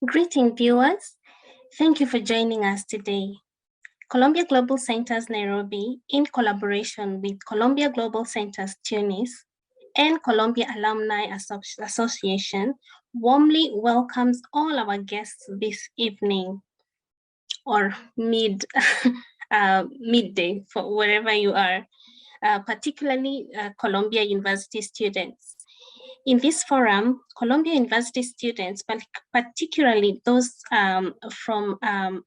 Greeting viewers, thank you for joining us today. Columbia Global Centers Nairobi, in collaboration with Columbia Global Centers Tunis and Columbia Alumni Association, warmly welcomes all our guests this evening or midday for wherever you are, particularly Columbia University students. In this forum, Columbia University students, particularly those from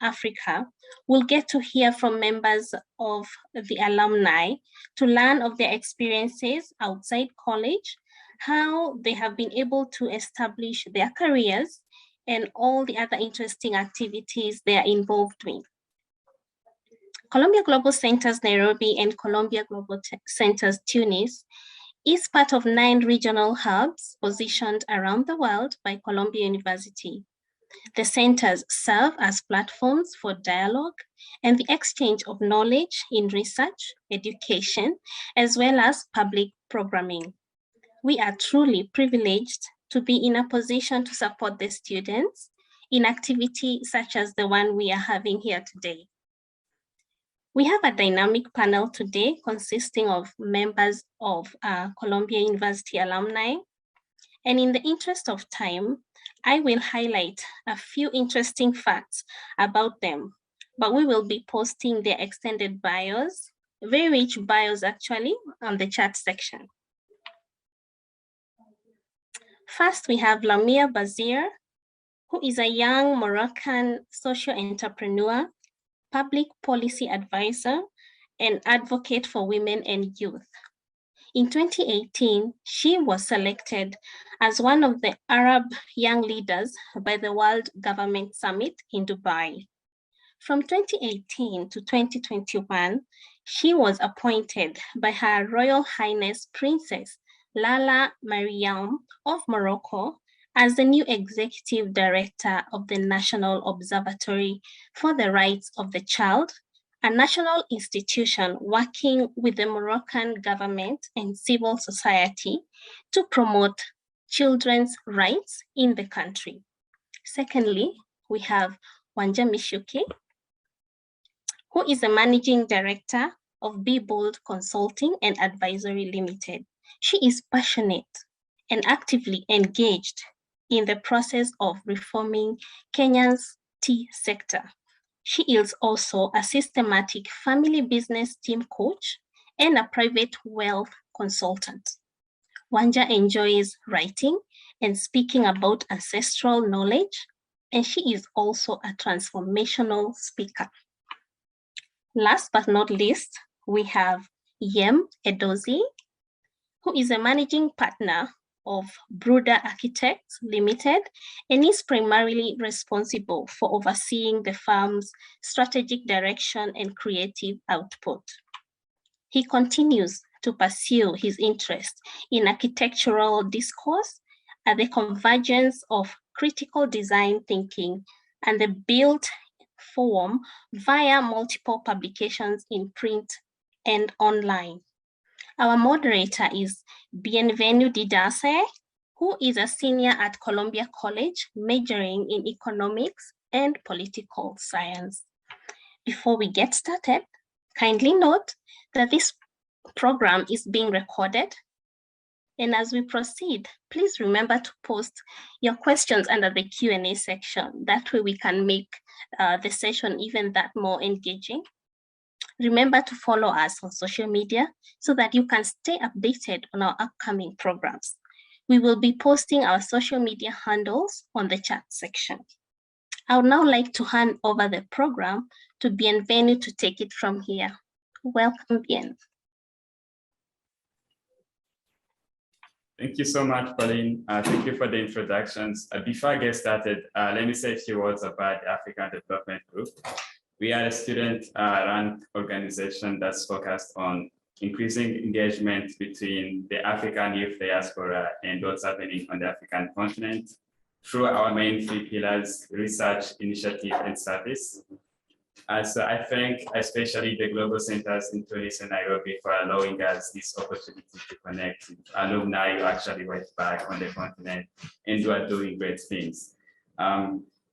Africa, will get to hear from members of the alumni to learn of their experiences outside college, how they have been able to establish their careers, and all the other interesting activities they are involved with. Columbia Global Centers Nairobi and Columbia Global Centers Tunis is part of 9 regional hubs positioned around the world by Columbia University. The centers serve as platforms for dialogue and the exchange of knowledge in research, education, as well as public programming. We are truly privileged to be in a position to support the students in activities such as the one we are having here today. We have a dynamic panel today consisting of members of Columbia University alumni. And in the interest of time, I will highlight a few interesting facts about them, but we will be posting their extended bios, very rich bios actually, on the chat section. First, we have Lamia Bazir, who is a young Moroccan social entrepreneur, public policy advisor, and advocate for women and youth. In 2018, she was selected as one of the Arab young leaders by the World Government Summit in Dubai. From 2018 to 2021, she was appointed by Her Royal Highness Princess Lala Mariam of Morocco as the new executive director of the National Observatory for the Rights of the Child, a national institution working with the Moroccan government and civil society to promote children's rights in the country. Secondly, we have Wanja Mishuki, who is the managing director of Be Bold Consulting and Advisory Limited. She is passionate and actively engaged in the process of reforming Kenya's tea sector. She is also a systematic family business team coach and a private wealth consultant. Wanja enjoys writing and speaking about ancestral knowledge, and she is also a transformational speaker. Last but not least, we have Yem Edozi, who is a managing partner of Bruder Architects Limited and is primarily responsible for overseeing the firm's strategic direction and creative output. He continues to pursue his interest in architectural discourse at the convergence of critical design thinking and the built form via multiple publications in print and online. Our moderator is Bienvenue Didase, who is a senior at Columbia College, majoring in economics and political science. Before we get started, kindly note that this program is being recorded. And as we proceed, please remember to post your questions under the Q&A section. That way we can make the session even that more engaging. Remember to follow us on social media so that you can stay updated on our upcoming programs. We will be posting our social media handles on the chat section. I would now like to hand over the program to Bienvenue to take it from here. Welcome, Bien. Thank you so much, Pauline. Thank you for the introductions. Before I get started, let me say a few words about the African Development Group. We are a student-run organization that's focused on increasing engagement between the African youth diaspora and what's happening on the African continent through our main 3 pillars: research, initiative, and service. So I thank especially the Global Centers in Tunis and Nairobi for allowing us this opportunity to connect with alumni who actually went back on the continent and who are doing great things.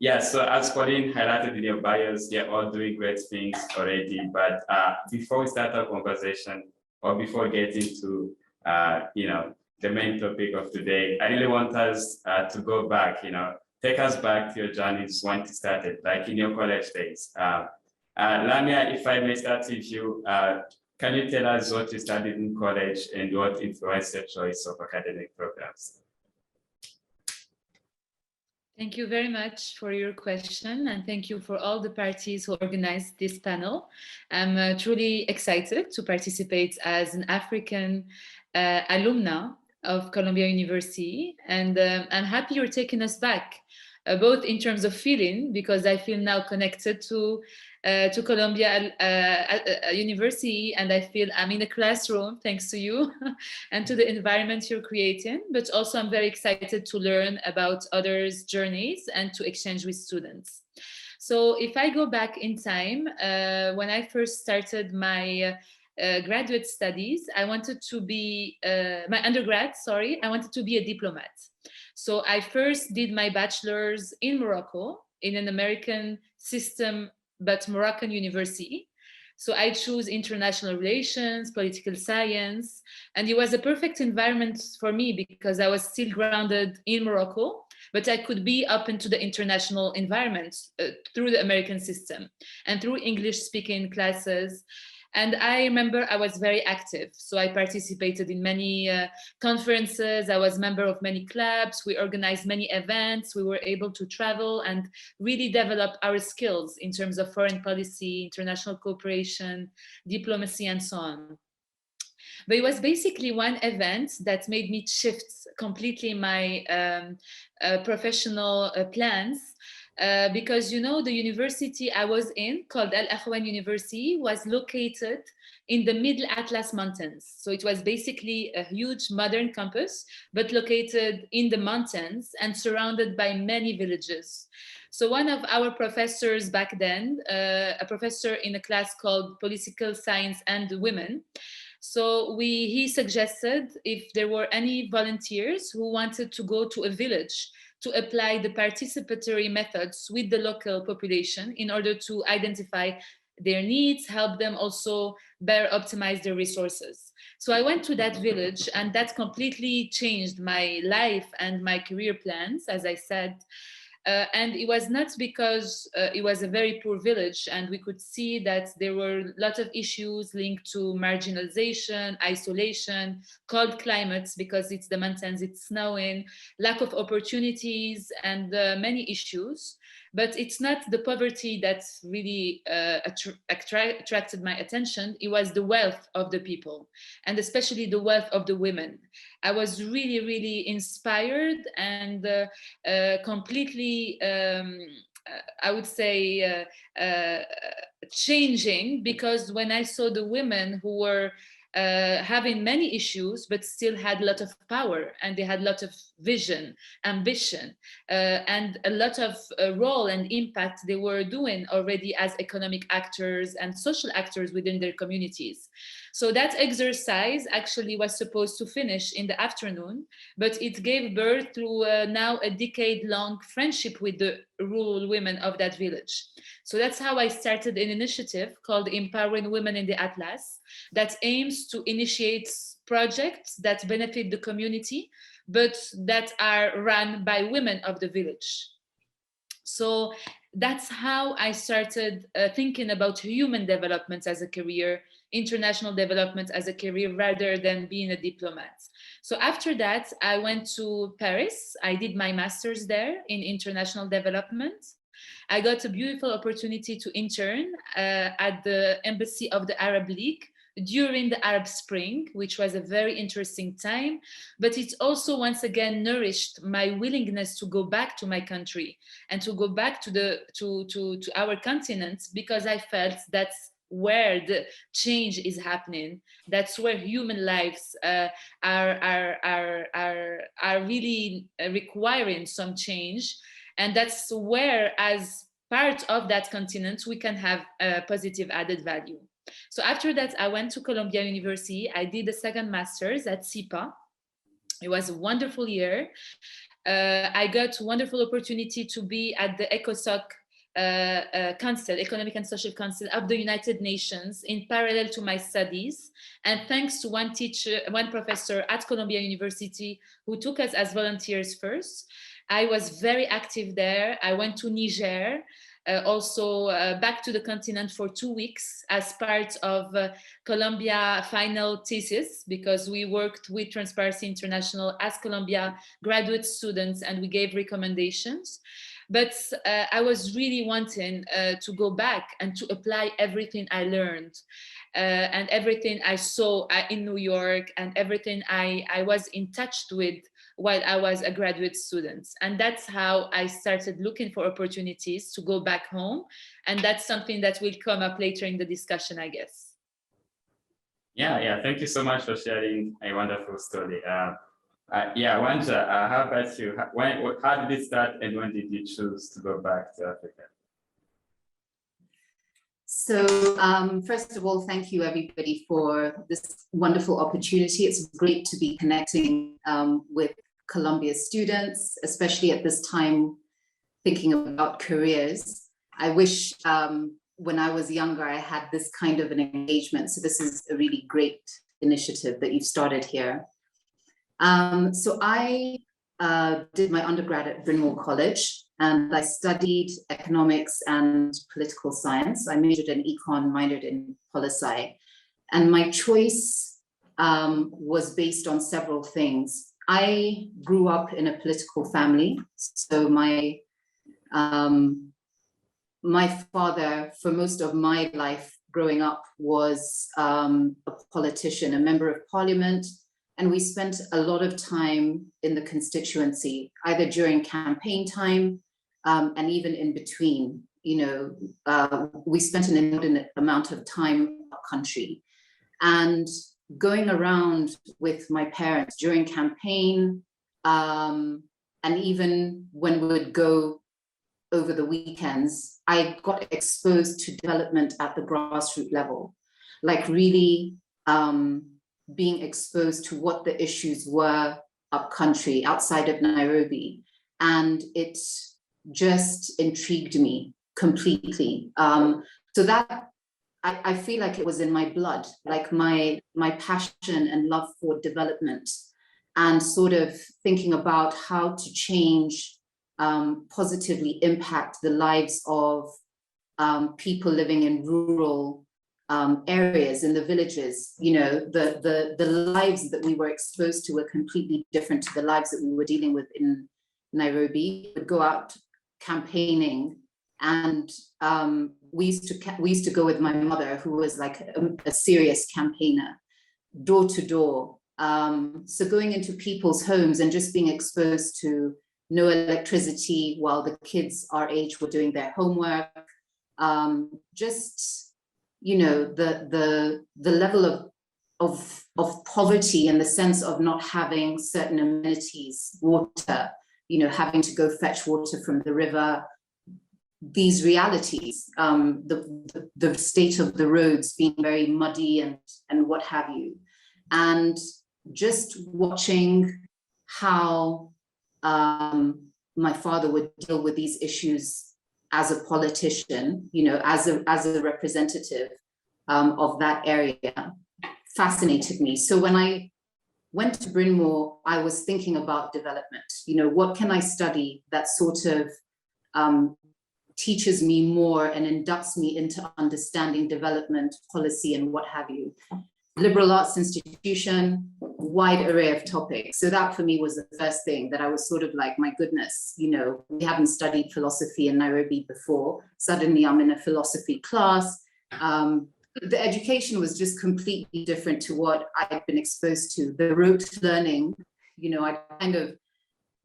Yeah, so as Pauline highlighted in your bios, they're all doing great things already. But before we start our conversation, or before getting to the main topic of today, I really want us to go back, take us back to your journeys when it started, like in your college days. Lamia, if I may start with you, can you tell us what you studied in college and what influenced your choice of academic programs? Thank you very much for your question, and thank you for all the parties who organized this panel. I'm truly excited to participate as an African alumna of Columbia University, and I'm happy you're taking us back, both in terms of feeling, because I feel now connected to Columbia University, and I feel I'm in a classroom thanks to you and to the environment you're creating. But also I'm very excited to learn about others' journeys and to exchange with students. So if I go back in time, when I first started my graduate studies, I wanted to be, my undergrad, sorry, I wanted to be a diplomat. So I first did my bachelor's in Morocco in an American system, but Moroccan university. So I chose international relations, political science, and it was a perfect environment for me because I was still grounded in Morocco, but I could be up into the international environment through the American system and through English speaking classes. And I remember I was very active. So I participated in many conferences. I was member of many clubs. We organized many events. We were able to travel and really develop our skills in terms of foreign policy, international cooperation, diplomacy, and so on. But it was basically one event that made me shift completely my professional plans. Because the university I was in, called Al Akhwan University, was located in the Middle Atlas Mountains. So it was basically a huge modern campus, but located in the mountains and surrounded by many villages. So one of our professors back then, a professor in a class called Political Science and Women, so he suggested if there were any volunteers who wanted to go to a village to apply the participatory methods with the local population in order to identify their needs, help them also better optimize their resources. So I went to that village, and that completely changed my life and my career plans, as I said. And it was not because it was a very poor village, and we could see that there were a lot of issues linked to marginalization, isolation, cold climates because it's the mountains, it's snowing, lack of opportunities, and many issues. But it's not the poverty that really attracted my attention. It was the wealth of the people, and especially the wealth of the women. I was really, really inspired and completely, I would say, changing, because when I saw the women who were having many issues, but still had a lot of power, and they had a lot of vision, ambition, and a lot of role and impact they were doing already as economic actors and social actors within their communities. So that exercise actually was supposed to finish in the afternoon, but it gave birth to now a decade-long friendship with the rural women of that village. So that's how I started an initiative called Empowering Women in the Atlas that aims to initiate projects that benefit the community, but that are run by women of the village. So that's how I started thinking about human development as a career, international development as a career, rather than being a diplomat. So after that, I went to Paris. I did my master's there in international development. I got a beautiful opportunity to intern at the Embassy of the Arab League during the Arab Spring, which was a very interesting time, but it also once again nourished my willingness to go back to my country and to go back to our continent, because I felt that's where the change is happening. That's where human lives are really requiring some change, and that's where, as part of that continent, we can have a positive added value. So after that, I went to Columbia University. I did a second master's at SIPA. It was a wonderful year. I got a wonderful opportunity to be at the ECOSOC Council, Economic and Social Council of the United Nations in parallel to my studies. And thanks to one teacher, one professor at Columbia University who took us as volunteers first, I was very active there. I went to Niger, also back to the continent for 2 weeks as part of Columbia final thesis, because we worked with Transparency International as Columbia graduate students and we gave recommendations. But I was really wanting to go back and to apply everything I learned and everything I saw in New York and everything I was in touch with while I was a graduate student. And that's how I started looking for opportunities to go back home. And that's something that will come up later in the discussion, I guess. Yeah. Thank you so much for sharing a wonderful story. Wanja, how about you? How did it start and when did you choose to go back to Africa? So first of all, thank you everybody for this wonderful opportunity. It's great to be connecting with Columbia students, especially at this time, thinking about careers. I wish when I was younger, I had this kind of an engagement. So this is a really great initiative that you've started here. So I did my undergrad at Bryn Mawr College, and I studied economics and political science. I majored in econ, minored in poli-sci. And my choice was based on several things. I grew up in a political family. So my father, for most of my life growing up, was a politician, a member of parliament. And we spent a lot of time in the constituency, either during campaign time and even in between. You know, we spent an inordinate amount of time up country. And going around with my parents during campaign, and even when we would go over the weekends, I got exposed to development at the grassroots level, like really being exposed to what the issues were up country, outside of Nairobi. And it just intrigued me completely. So that, I feel like it was in my blood, like my passion and love for development and sort of thinking about how to change, positively impact the lives of people living in rural areas, in the villages. You know, the lives that we were exposed to were completely different to the lives that we were dealing with in Nairobi. We would go out campaigning, and we used to go with my mother, who was like a serious campaigner, door to door. So going into people's homes and just being exposed to no electricity while the kids our age were doing their homework. Just, you know, the level of poverty in the sense of not having certain amenities, water, you know, having to go fetch water from the river, these realities, the state of the roads being very muddy and what have you. And just watching how my father would deal with these issues as a politician, you know, as a representative of that area, fascinated me. So when I went to Bryn Mawr, I was thinking about development. You know, what can I study that sort of teaches me more and inducts me into understanding development policy and what have you. Liberal arts institution, wide array of topics. So that for me was the first thing that I was sort of like, my goodness, you know, we haven't studied philosophy in Nairobi before. Suddenly I'm in a philosophy class. The education was just completely different to what I'd been exposed to. The rote learning, you know, I'd kind of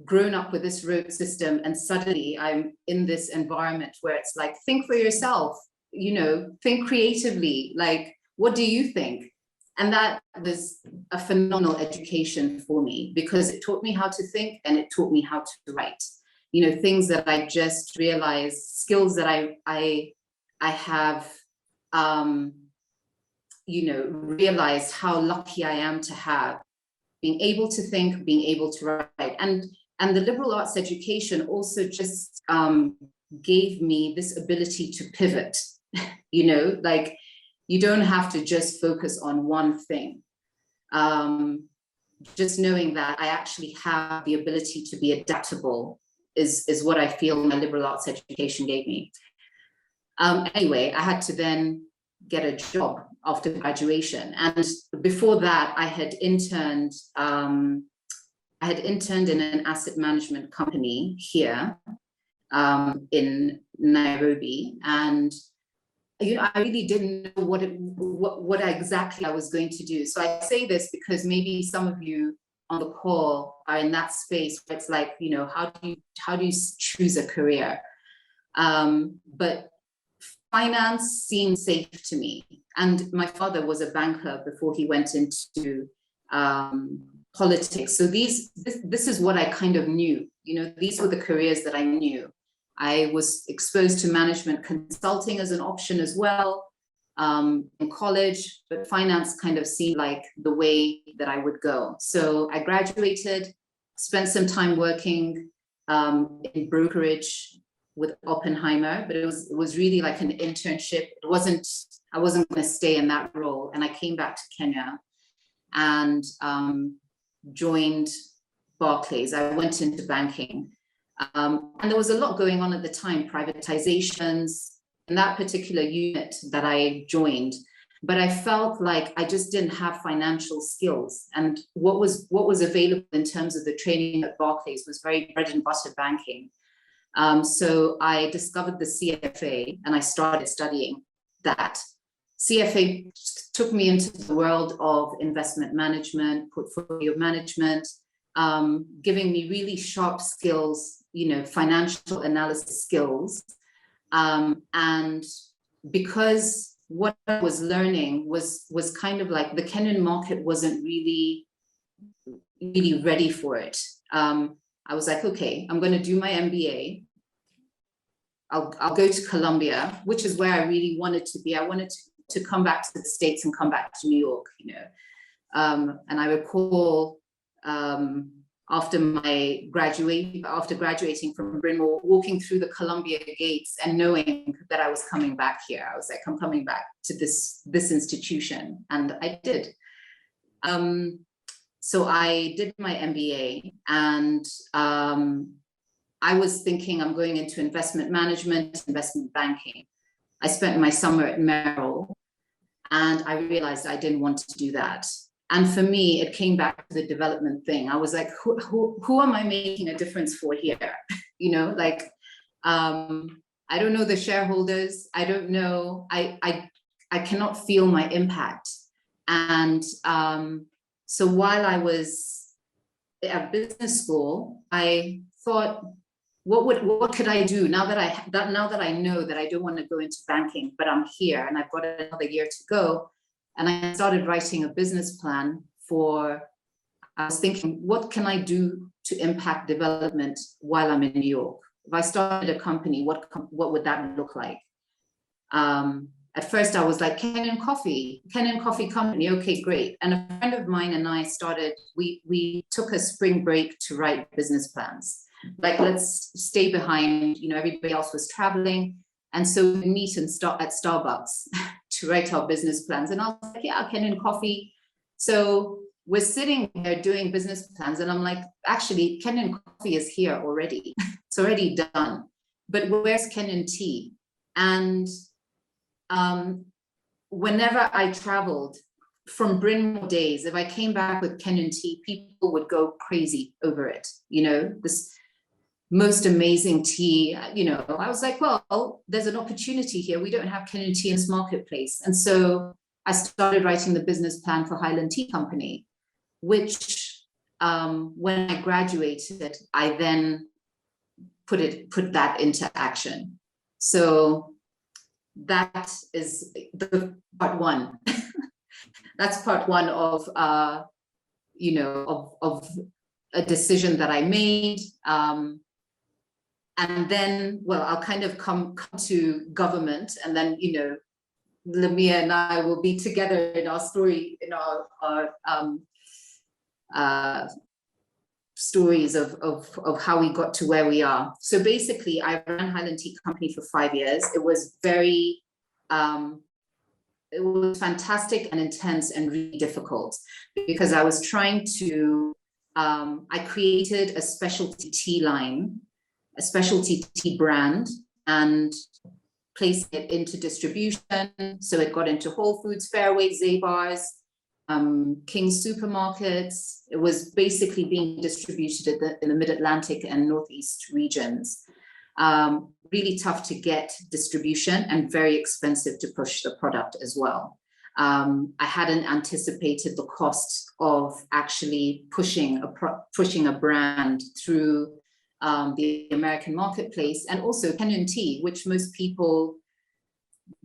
grown up with this rote system, and suddenly I'm in this environment where it's like, think for yourself, you know, think creatively, like, what do you think? And that was a phenomenal education for me, because it taught me how to think and it taught me how to write. You know, things that I just realized, skills that I have, you know, realized how lucky I am to have being able to think, being able to write. And the liberal arts education also just gave me this ability to pivot, you know, like you don't have to just focus on one thing. Just knowing that I actually have the ability to be adaptable is what I feel my liberal arts education gave me. Anyway, I had to then get a job after graduation. And before that, I had interned in an asset management company here in Nairobi. And you know, I really didn't know what exactly I was going to do. So I say this because maybe some of you on the call are in that space where it's like, you know, how do you choose a career? But finance seemed safe to me. And my father was a banker before he went into politics. So this is what I kind of knew. You know, these were the careers that I knew. I was exposed to management consulting as an option as well in college, but finance kind of seemed like the way that I would go. So I graduated, spent some time working in brokerage with Oppenheimer, but it was really like an internship. I wasn't going to stay in that role. And I came back to Kenya and joined Barclays. I went into banking. And there was a lot going on at the time, privatizations in that particular unit that I joined. But I felt like I just didn't have financial skills. And what was available in terms of the training at Barclays was very bread and butter banking. So I discovered the CFA and I started studying that. CFA took me into the world of investment management, portfolio management, giving me really sharp skills, you know, financial analysis skills. And because what I was learning was kind of like the Kenyan market wasn't really ready for it. I was like, okay, I'm going to do my MBA. I'll go to Columbia, which is where I really wanted to be. I wanted to come back to the States and come back to New York, you know. And I recall after graduating from Bryn Mawr, walking through the Columbia gates and knowing that I was coming back here. I was like, I'm coming back to this institution, and I did. So I did my MBA, and I was thinking I'm going into investment management, investment banking. I spent my summer at Merrill, and I realized I didn't want to do that. And for me, it came back to the development thing. I was like, who am I making a difference for here? You know, like, I don't know the shareholders. I don't know, I cannot feel my impact. And so while I was at business school, I thought, what could I do now that I know that I don't want to go into banking, but I'm here and I've got another year to go. And I started writing a business plan I was thinking, what can I do to impact development while I'm in New York? If I started a company, what would that look like? At first I was like, Kenyan Coffee Company, okay, great. And a friend of mine and I we took a spring break to write business plans. Like, let's stay behind, you know, everybody else was traveling. And so we meet and start at Starbucks to write our business plans. And I was like, yeah, Kenyan Coffee. So we're sitting there doing business plans. And I'm like, actually, Kenyan Coffee is here already. It's already done. But where's Kenyan tea? And whenever I traveled from Bryn Mawr days, if I came back with Kenyan tea, people would go crazy over it. You know, this most amazing tea, you know. I was like, well, there's an opportunity here. We don't have Kenyan tea in this marketplace. And so I started writing the business plan for Highland Tea Company, which when I graduated, I then put that into action. So that is the part one. That's part one of, you know, of a decision that I made. And then, well, I'll kind of come to government, and then, you know, Lamia and I will be together in our story, in our stories of how we got to where we are. So basically, I ran Highland Tea Company for 5 years. It was very, it was fantastic and intense and really difficult because I was trying to, I created a specialty tea line, a specialty tea brand, and placed it into distribution. So it got into Whole Foods, Fairway, Zabars, King's supermarkets. It was basically being distributed in the Mid-Atlantic and Northeast regions. Really tough to get distribution and very expensive to push the product as well. I hadn't anticipated the cost of actually pushing a brand through the American marketplace, and also Kenyan tea, which most people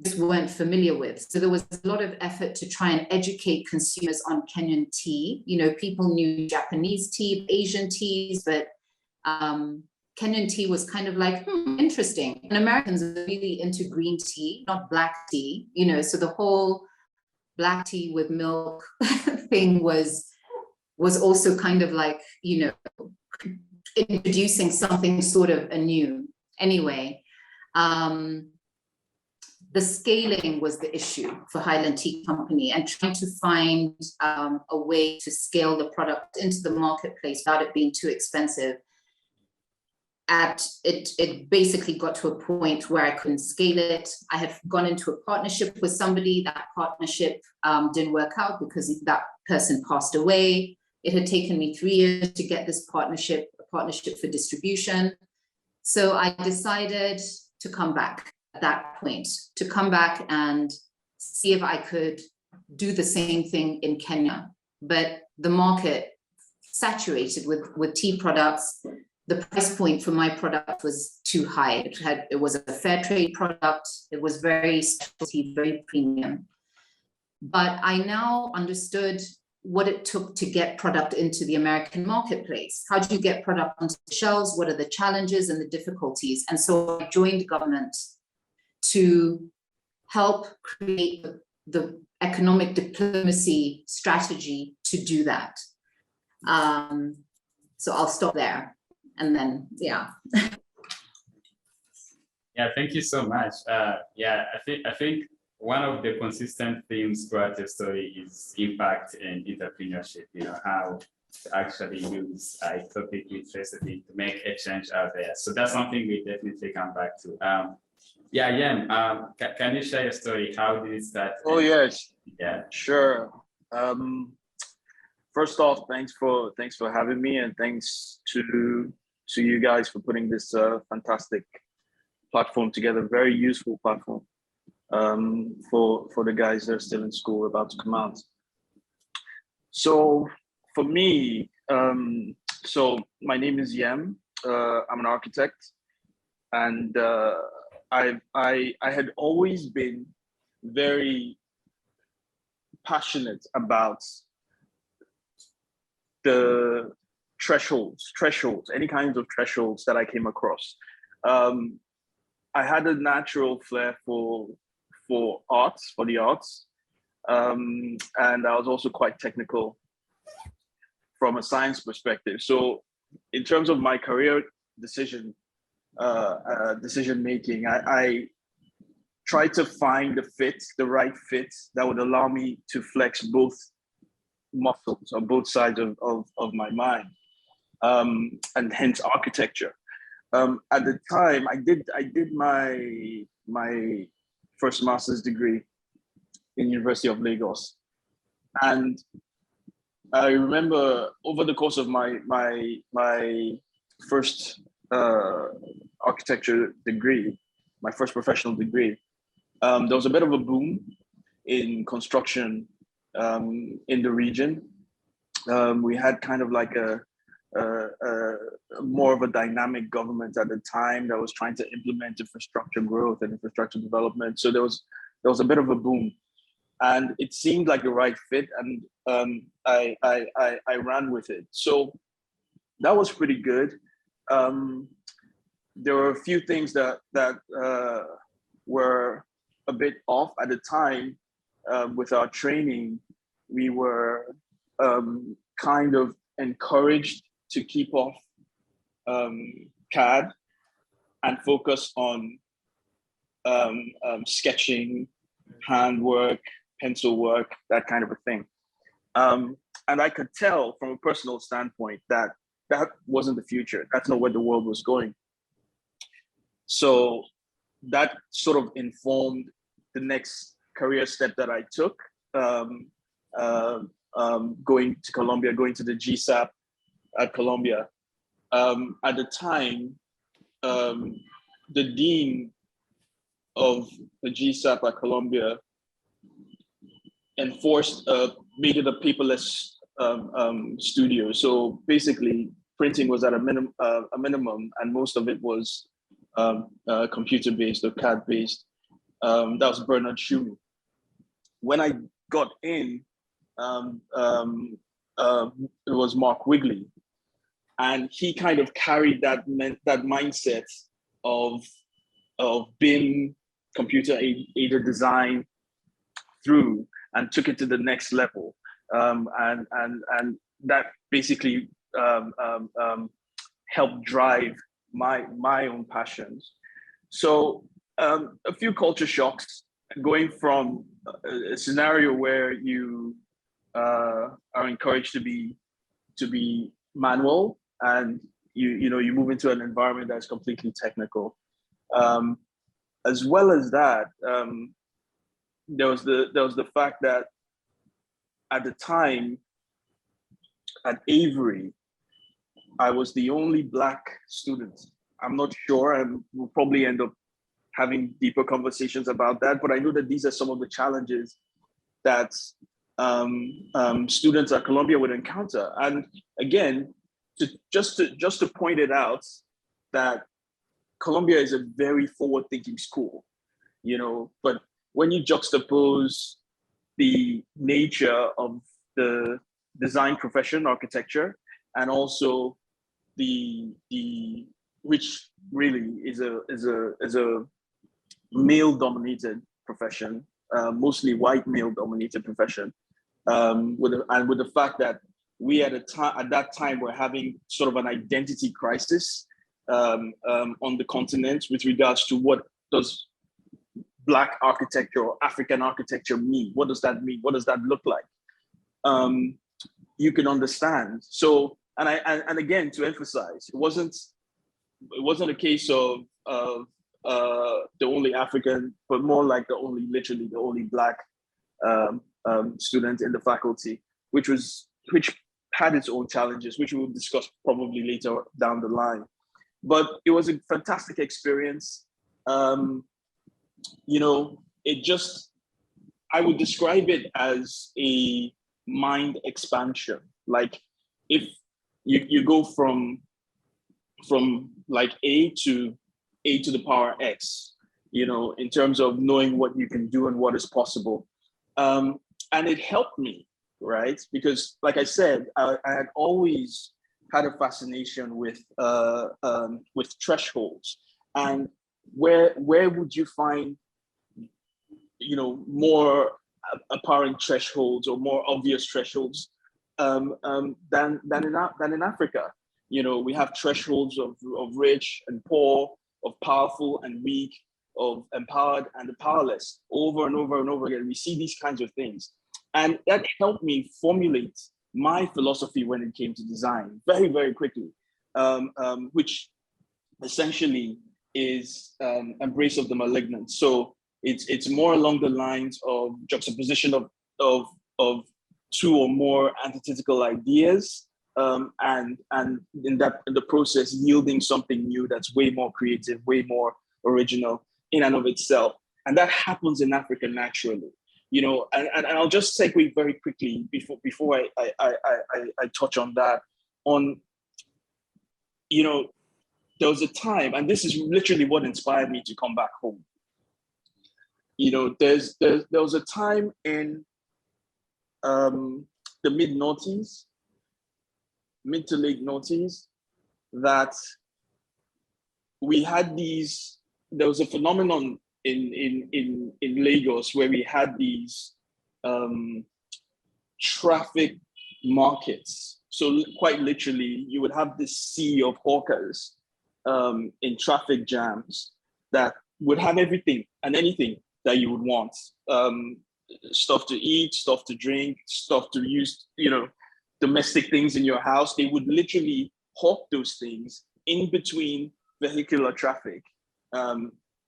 just weren't familiar with. So there was a lot of effort to try and educate consumers on Kenyan tea. You know, people knew Japanese tea, Asian teas, but Kenyan tea was kind of like, interesting. And Americans are really into green tea, not black tea, you know, so the whole black tea with milk thing was also kind of like, you know, introducing something sort of anew. Anyway, the scaling was the issue for Highland Tea Company, and trying to find a way to scale the product into the marketplace without it being too expensive. It basically got to a point where I couldn't scale it. I had gone into a partnership with somebody. That partnership didn't work out because that person passed away. It had taken me 3 years to get this partnership, a partnership for distribution. So I decided to come back at that point, to come back and see if I could do the same thing in Kenya. But the market saturated with tea products. The price point for my product was too high. It was a fair trade product. It was very specialty, very premium. But I now understood what it took to get product into the American marketplace. How do you get product onto the shelves? What are the challenges and the difficulties? And so I joined government to help create the economic diplomacy strategy to do that. So I'll stop there. And then, yeah. Yeah, thank you so much. Yeah, I think one of the consistent themes throughout the story is impact and entrepreneurship. You know, how to actually use a topic with recipe to make a change out there. So that's something we definitely come back to. Yeah, Yem, can you share your story? How did it start? Oh yes, yeah, sure. First off, thanks for having me, and thanks to you guys for putting this fantastic platform together. Very useful platform for the guys that are still in school about to come out. So for me, so my name is Yem. I'm an architect, and I had always been very passionate about the thresholds, any kinds of thresholds that I came across. I had a natural flair for the arts, and I was also quite technical from a science perspective. So in terms of my career decision making, I tried to find the right fit that would allow me to flex both muscles on both sides of my mind, and hence architecture. At the time, I did my first master's degree in University of Lagos, and I remember over the course of my first architecture degree, my first professional degree, there was a bit of a boom in construction in the region. We had kind of like a more of a dynamic government at the time that was trying to implement infrastructure growth and infrastructure development. So there was a bit of a boom, and it seemed like the right fit, and I ran with it. So that was pretty good. There were a few things that were a bit off at the time. With our training, we were kind of encouraged to keep off CAD and focus on sketching, handwork, pencil work, that kind of a thing. And I could tell from a personal standpoint that that wasn't the future. That's not where the world was going. So that sort of informed the next career step that I took, going to Columbia, going to the Gsap at Columbia. At the time, the dean of the Gsap at Columbia enforced, made it a paperless studio. So basically, printing was at a minimum, and most of it was computer-based or CAD-based. That was Bernard Shume. When I got in, it was Mark Wigley, and he kind of carried that mindset of BIM, computer-aided design, through and took it to the next level, and that basically helped drive my own passions. So a few culture shocks, going from a scenario where you are encouraged to be manual, and you move into an environment that's completely technical. As well as that, there was the fact that at the time at Avery, I was the only Black student. I'm not sure, and we'll probably end up having deeper conversations about that, but I know that these are some of the challenges that students at Columbia would encounter. And again, just to point it out, that Columbia is a very forward-thinking school, but when you juxtapose the nature of the design profession, architecture, and also the which really is a male-dominated profession, mostly white male-dominated profession, with the fact that we at that time were having sort of an identity crisis on the continent with regards to what does Black architecture or African architecture mean? What does that mean? What does that look like? You can understand. So, and again, to emphasize, it wasn't a case of the only African, but more like literally the only Black student in the faculty, which had its own challenges, which we will discuss probably later down the line. But it was a fantastic experience. I would describe it as a mind expansion. Like if you go from like A to the power X, in terms of knowing what you can do and what is possible. And it helped me, right? Because like I said, I had always had a fascination with thresholds, and where would you find more apparent thresholds or more obvious thresholds than in Africa. We have thresholds of rich and poor, of powerful and weak, of empowered and the powerless, over and over and over again. We see these kinds of things, and that helped me formulate my philosophy when it came to design very, very quickly, which essentially is embrace of the malignant. So it's more along the lines of juxtaposition of two or more antithetical ideas, and in the process yielding something new that's way more creative, way more original in and of itself. And that happens in Africa naturally, and I'll just segue very quickly before I touch on that. There was a time, and this is literally what inspired me to come back home. There was a time in the mid to late noughties that we had there was a phenomenon in Lagos where we had these traffic markets. So quite literally, you would have this sea of hawkers in traffic jams that would have everything and anything that you would want. Stuff to eat, stuff to drink, stuff to use, domestic things in your house. They would literally hawk those things in between vehicular traffic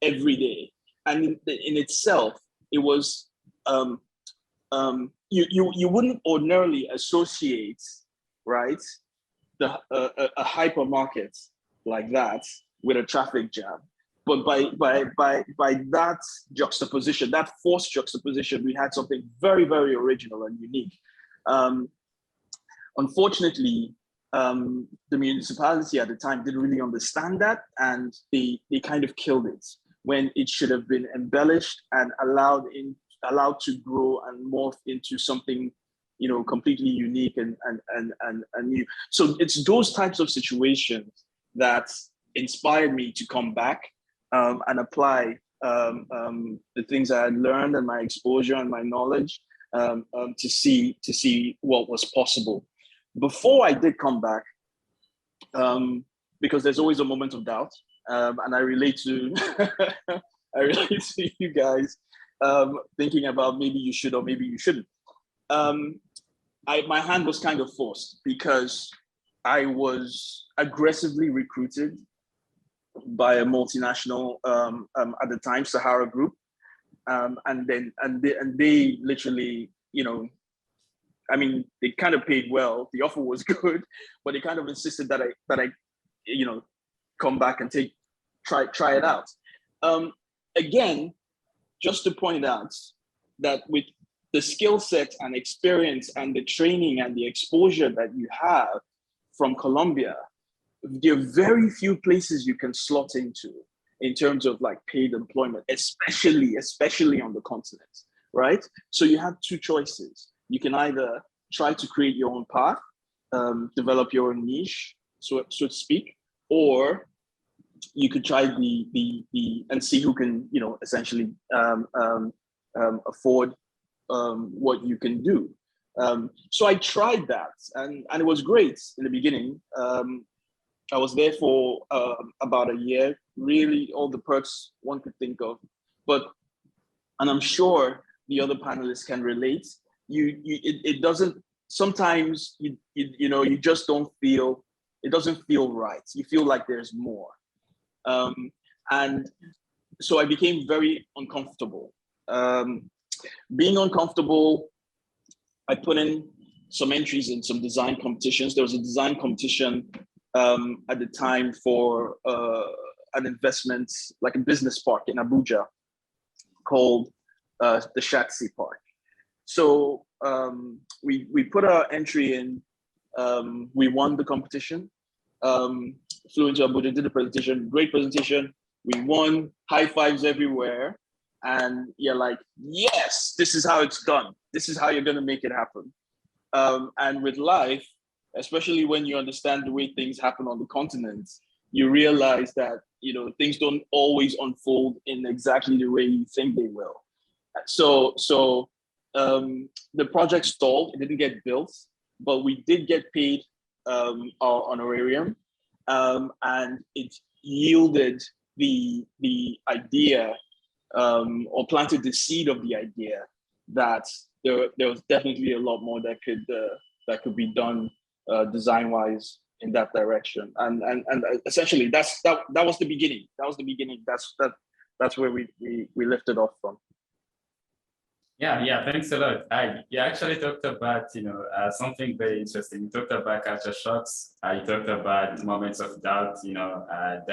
every day. And in itself, it was, you wouldn't ordinarily associate, right, a hypermarket like that with a traffic jam. But by that juxtaposition, that forced juxtaposition, we had something very, very original and unique. Unfortunately, the municipality at the time didn't really understand that, and they kind of killed it when it should have been embellished and allowed to grow and morph into something, completely unique and new. So it's those types of situations that inspired me to come back and apply the things I had learned and my exposure and my knowledge to see what was possible. Before I did come back, because there's always a moment of doubt, and I relate to you guys thinking about maybe you should or maybe you shouldn't. My hand was kind of forced because I was aggressively recruited by a multinational at the time, Sahara Group, and they literally, they kind of paid well. The offer was good, but they kind of insisted that I come back and try it out. Again, just to point out that with the skill set and experience and the training and the exposure that you have from Colombia, there are very few places you can slot into in terms of like paid employment, especially on the continent, right? So you have two choices. You can either try to create your own path, develop your own niche, so to speak, or you could try and see who can, essentially afford what you can do. So I tried that, and it was great in the beginning. I was there for about a year, really all the perks one could think of. And I'm sure the other panelists can relate. It doesn't, sometimes you just don't feel, it doesn't feel right. You feel like there's more. And so I became very uncomfortable. Being uncomfortable, I put in some entries in some design competitions. There was a design competition at the time for an investment, like a business park in Abuja called the Shatsi Park. So we put our entry in, we won the competition, flew into Abuja, did the presentation, great presentation. We won, high fives everywhere. And you're like, yes, this is how it's done. This is how you're gonna make it happen. And with life, especially when you understand the way things happen on the continent, you realize that, things don't always unfold in exactly the way you think they will. So the project stalled, it didn't get built, but we did get paid our honorarium, and it yielded the idea, or planted the seed of the idea that there was definitely a lot more that could be done design-wise in that direction, and essentially that was the beginning. That was the beginning. That's where we lifted off from. Yeah, thanks a lot. You actually talked about something very interesting. You talked about culture shocks. You talked about moments of doubt. They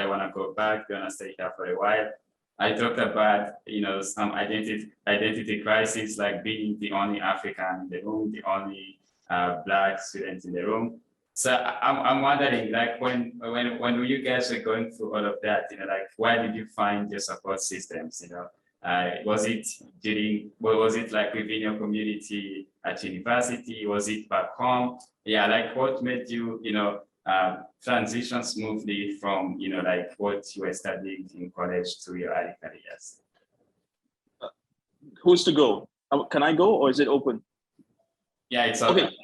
want to go back. They want to stay here for a while. I talked about some identity crisis, like being the only African in the room, the only Black student in the room. So I'm wondering, like when you guys were going through all of that, like where did you find your support systems? Was it like within your community at university? Was it back home? Yeah, like what made you transition smoothly from like what you were studying in college to your early careers? Who's to go? Can I go, or is it open? Yeah, it's open. Okay.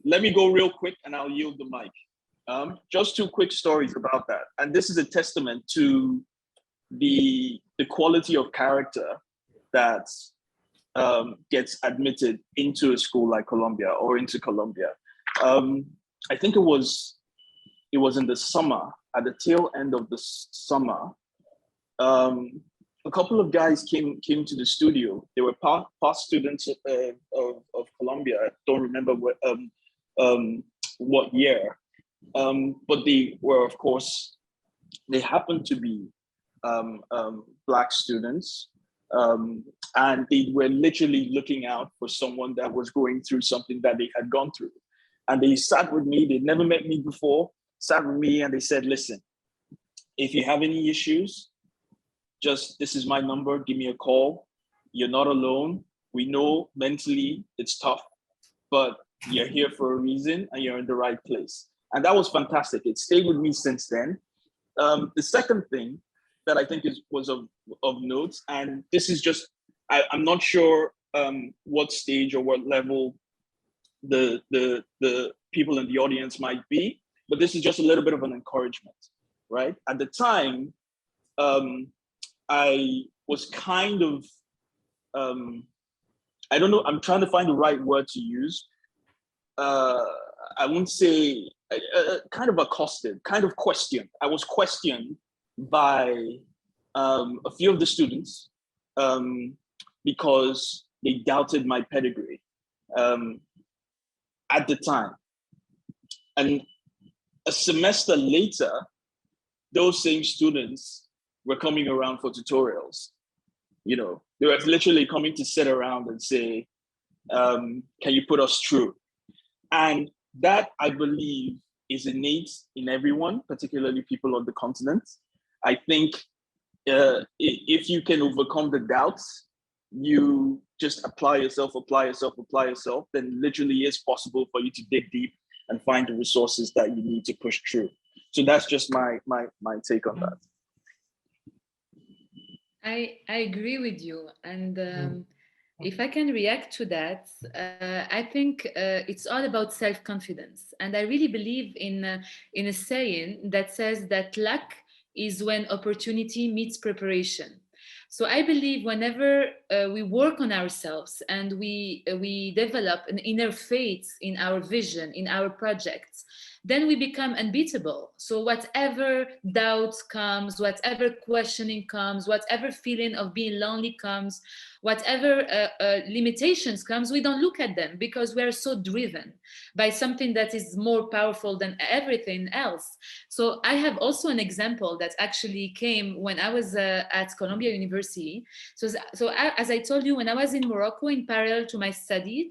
let me go real quick and I'll yield the mic. Just two quick stories about that. And this is a testament to the quality of character that gets admitted into a school like Columbia or into Columbia. I think it was in the summer, at the tail end of the summer. A couple of guys came to the studio. They were past students of Columbia. I don't remember what year, but they were, of course, they happened to be Black students, and they were literally looking out for someone that was going through something that they had gone through. And they sat with me. They'd never met me before. Sat with me, and they said, "Listen, if you have any issues, this is my number, give me a call. You're not alone. We know mentally it's tough, but you're here for a reason and you're in the right place." And that was fantastic. It stayed with me since then. The second thing that I think was of note, and this is just, I'm not sure what stage or what level the people in the audience might be, but this is just a little bit of an encouragement, right? At the time, I was kind of, I don't know, I'm trying to find the right word to use. I wouldn't say, kind of accosted, kind of questioned. I was questioned by a few of the students because they doubted my pedigree at the time. And a semester later, those same students were coming around for tutorials. You know, they were literally coming to sit around and say, can you put us through? And that, I believe, is innate in everyone, particularly people on the continent. I think if you can overcome the doubts, you just apply yourself, then literally it's possible for you to dig deep and find the resources that you need to push through. So that's just my take on that. I agree with you. And if I can react to that, I think it's all about self-confidence. And I really believe in a saying that says that luck is when opportunity meets preparation. So I believe whenever we work on ourselves and we develop an inner faith in our vision, in our projects, then we become unbeatable. So whatever doubt comes, whatever questioning comes, whatever feeling of being lonely comes, whatever limitations comes, we don't look at them because we're so driven by something that is more powerful than everything else. So I have also an example that actually came when I was at Columbia University. So as I told you, when I was in Morocco in parallel to my studies,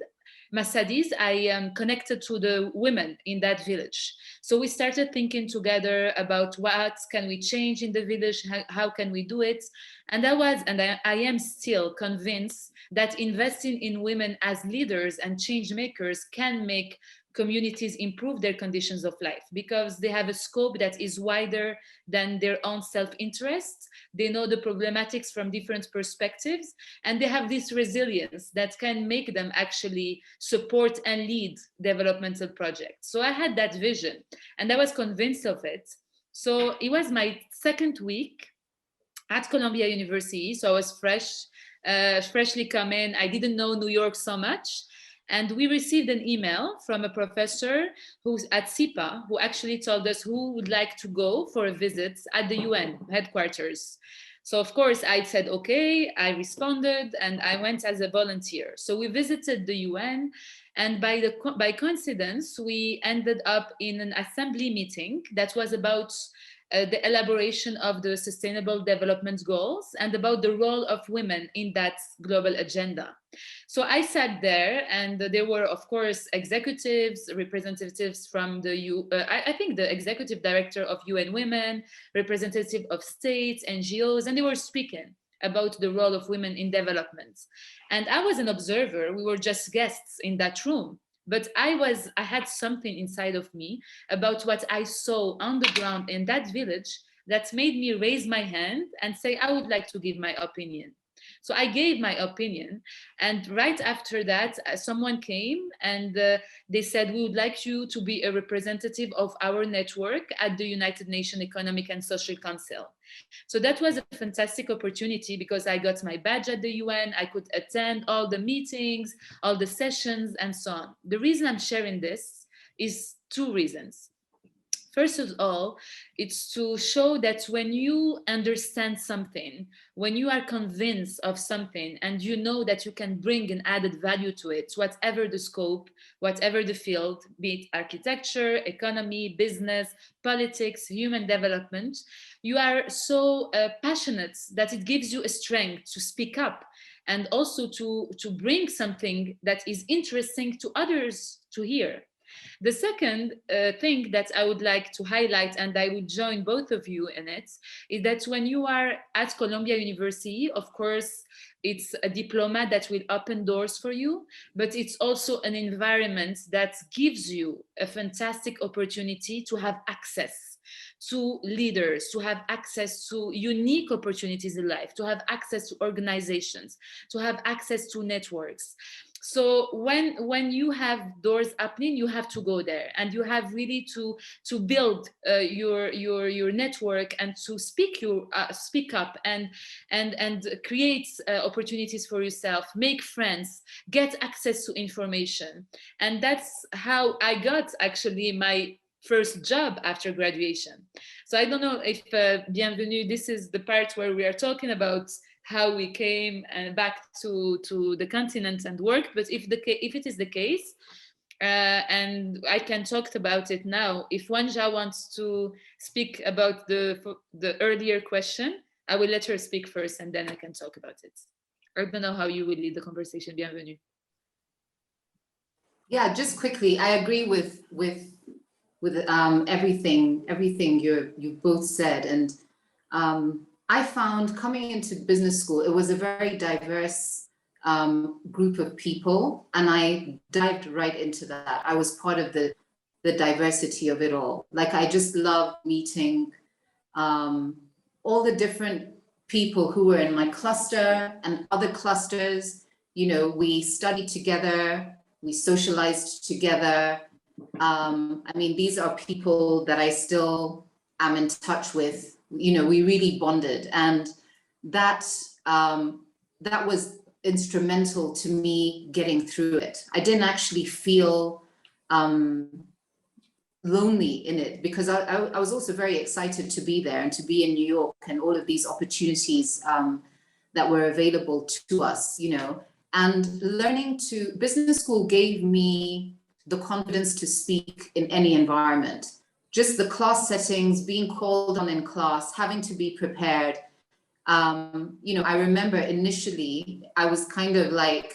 I connected to the women in that village. So we started thinking together about what can we change in the village, how can we do it? And I am still convinced that investing in women as leaders and change makers can make communities improve their conditions of life because they have a scope that is wider than their own self-interest. They know the problematics from different perspectives, and they have this resilience that can make them actually support and lead developmental projects. So I had that vision and I was convinced of it. So it was my second week at Columbia University. So I was freshly come in. I didn't know New York so much. And we received an email from a professor who's at SIPA, who actually told us who would like to go for a visit at the UN headquarters. So of course I said, okay, I responded and I went as a volunteer. So we visited the UN, and by coincidence, we ended up in an assembly meeting that was about the elaboration of the Sustainable Development Goals and about the role of women in that global agenda. So I sat there, and there were, of course, executives, representatives from I think the executive director of UN Women, representative of states, NGOs, and they were speaking about the role of women in development. And I was an observer. We were just guests in that room. But I had something inside of me about what I saw on the ground in that village that made me raise my hand and say, I would like to give my opinion. So I gave my opinion. And right after that, someone came and they said, we would like you to be a representative of our network at the United Nations Economic and Social Council. So that was a fantastic opportunity because I got my badge at the UN. I could attend all the meetings, all the sessions, and so on. The reason I'm sharing this is two reasons. First of all, it's to show that when you understand something, when you are convinced of something, and you know that you can bring an added value to it, whatever the scope, whatever the field, be it architecture, economy, business, politics, human development, you are so passionate that it gives you a strength to speak up and also to bring something that is interesting to others to hear. The second thing that I would like to highlight, and I would join both of you in it, is that when you are at Columbia University, of course, it's a diploma that will open doors for you, but it's also an environment that gives you a fantastic opportunity to have access to leaders, to have access to unique opportunities in life, to have access to organizations, to have access to networks. So when you have doors opening, you have to go there, and you have really to build your network and to speak up and create opportunities for yourself, make friends, get access to information. And that's how I got actually my first job after graduation. So I don't know if Bienvenue, this is the part where we are talking about how we came back to the continent and worked, but if it is the case, and I can talk about it now, if Wanja wants to speak about the earlier question, I will let her speak first and then I can talk about it. I don't know how you will lead the conversation, Bienvenue. Yeah, just quickly, I agree with everything you both said, and I found coming into business school, it was a very diverse group of people, and I dived right into that. I was part of the diversity of it all. Like, I just loved meeting all the different people who were in my cluster and other clusters. You know, we studied together, we socialized together. I mean, these are people that I still am in touch with. You know, we really bonded, and that was instrumental to me getting through it. I didn't actually feel lonely in it, because I was also very excited to be there and to be in New York and all of these opportunities that were available to us, you know. And business school gave me the confidence to speak in any environment. Just the class settings, being called on in class, having to be prepared. You know, I remember initially I was kind of like,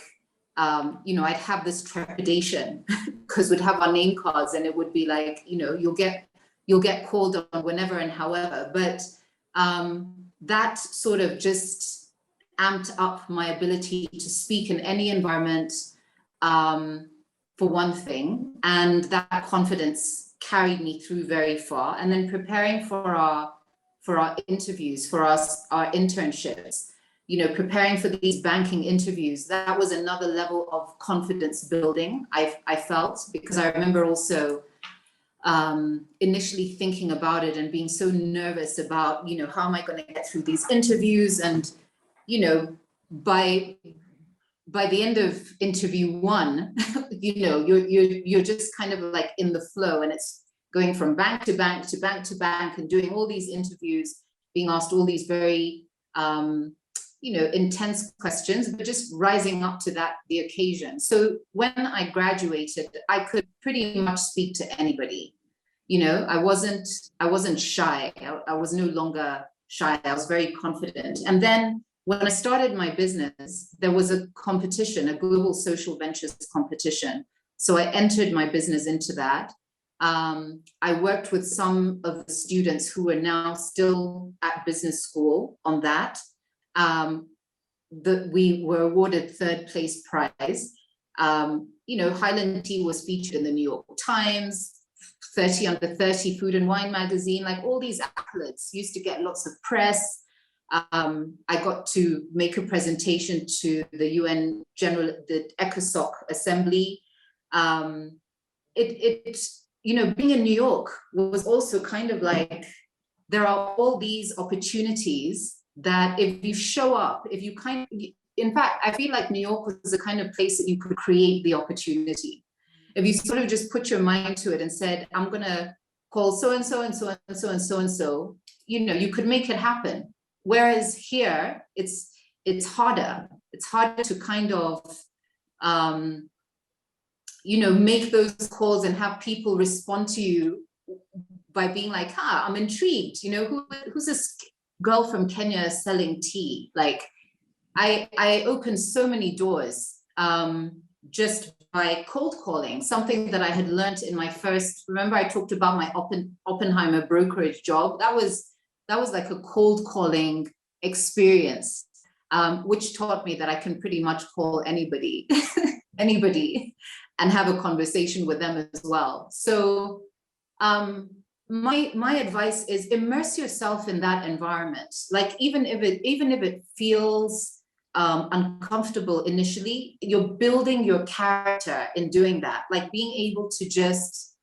you know, I'd have this trepidation because we'd have our name cards and it would be like, you know, you'll get called on whenever and however. But that sort of just amped up my ability to speak in any environment, for one thing, and that confidence carried me through very far. And then preparing for our interviews, for our internships, you know, preparing for these banking interviews, that was another level of confidence building I felt, because I remember also initially thinking about it and being so nervous about, you know, how am I going to get through these interviews? And, you know, by the end of interview one, you know, you're just kind of like in the flow, and it's going from bank to bank to bank to bank and doing all these interviews, being asked all these very, you know, intense questions, but just rising up to the occasion. So when I graduated, I could pretty much speak to anybody. You know, I wasn't shy. I was no longer shy. I was very confident. And then when I started my business, there was a competition, a global social ventures competition. So I entered my business into that. I worked with some of the students who are now still at business school on that. We were awarded third place prize. You know, Highland Tea was featured in the New York Times, 30 Under 30 Food and Wine magazine, like all these accolades, used to get lots of press. I got to make a presentation to the UN the ECOSOC Assembly. Being in New York was also kind of like, there are all these opportunities that if you show up, in fact, I feel like New York was the kind of place that you could create the opportunity. If you sort of just put your mind to it and said, I'm gonna call so-and-so and so-and-so and so-and-so, you could make it happen. Whereas here, it's harder. It's harder to kind of, make those calls and have people respond to you by being like, I'm intrigued. Who's this girl from Kenya selling tea? Like, I opened so many doors just by cold calling, something that I had learned in my first, remember I talked about my Oppenheimer brokerage job? That was like a cold calling experience, which taught me that I can pretty much call anybody, and have a conversation with them as well. So my advice is immerse yourself in that environment. Like even if it feels uncomfortable initially, you're building your character in doing that. Like being able to just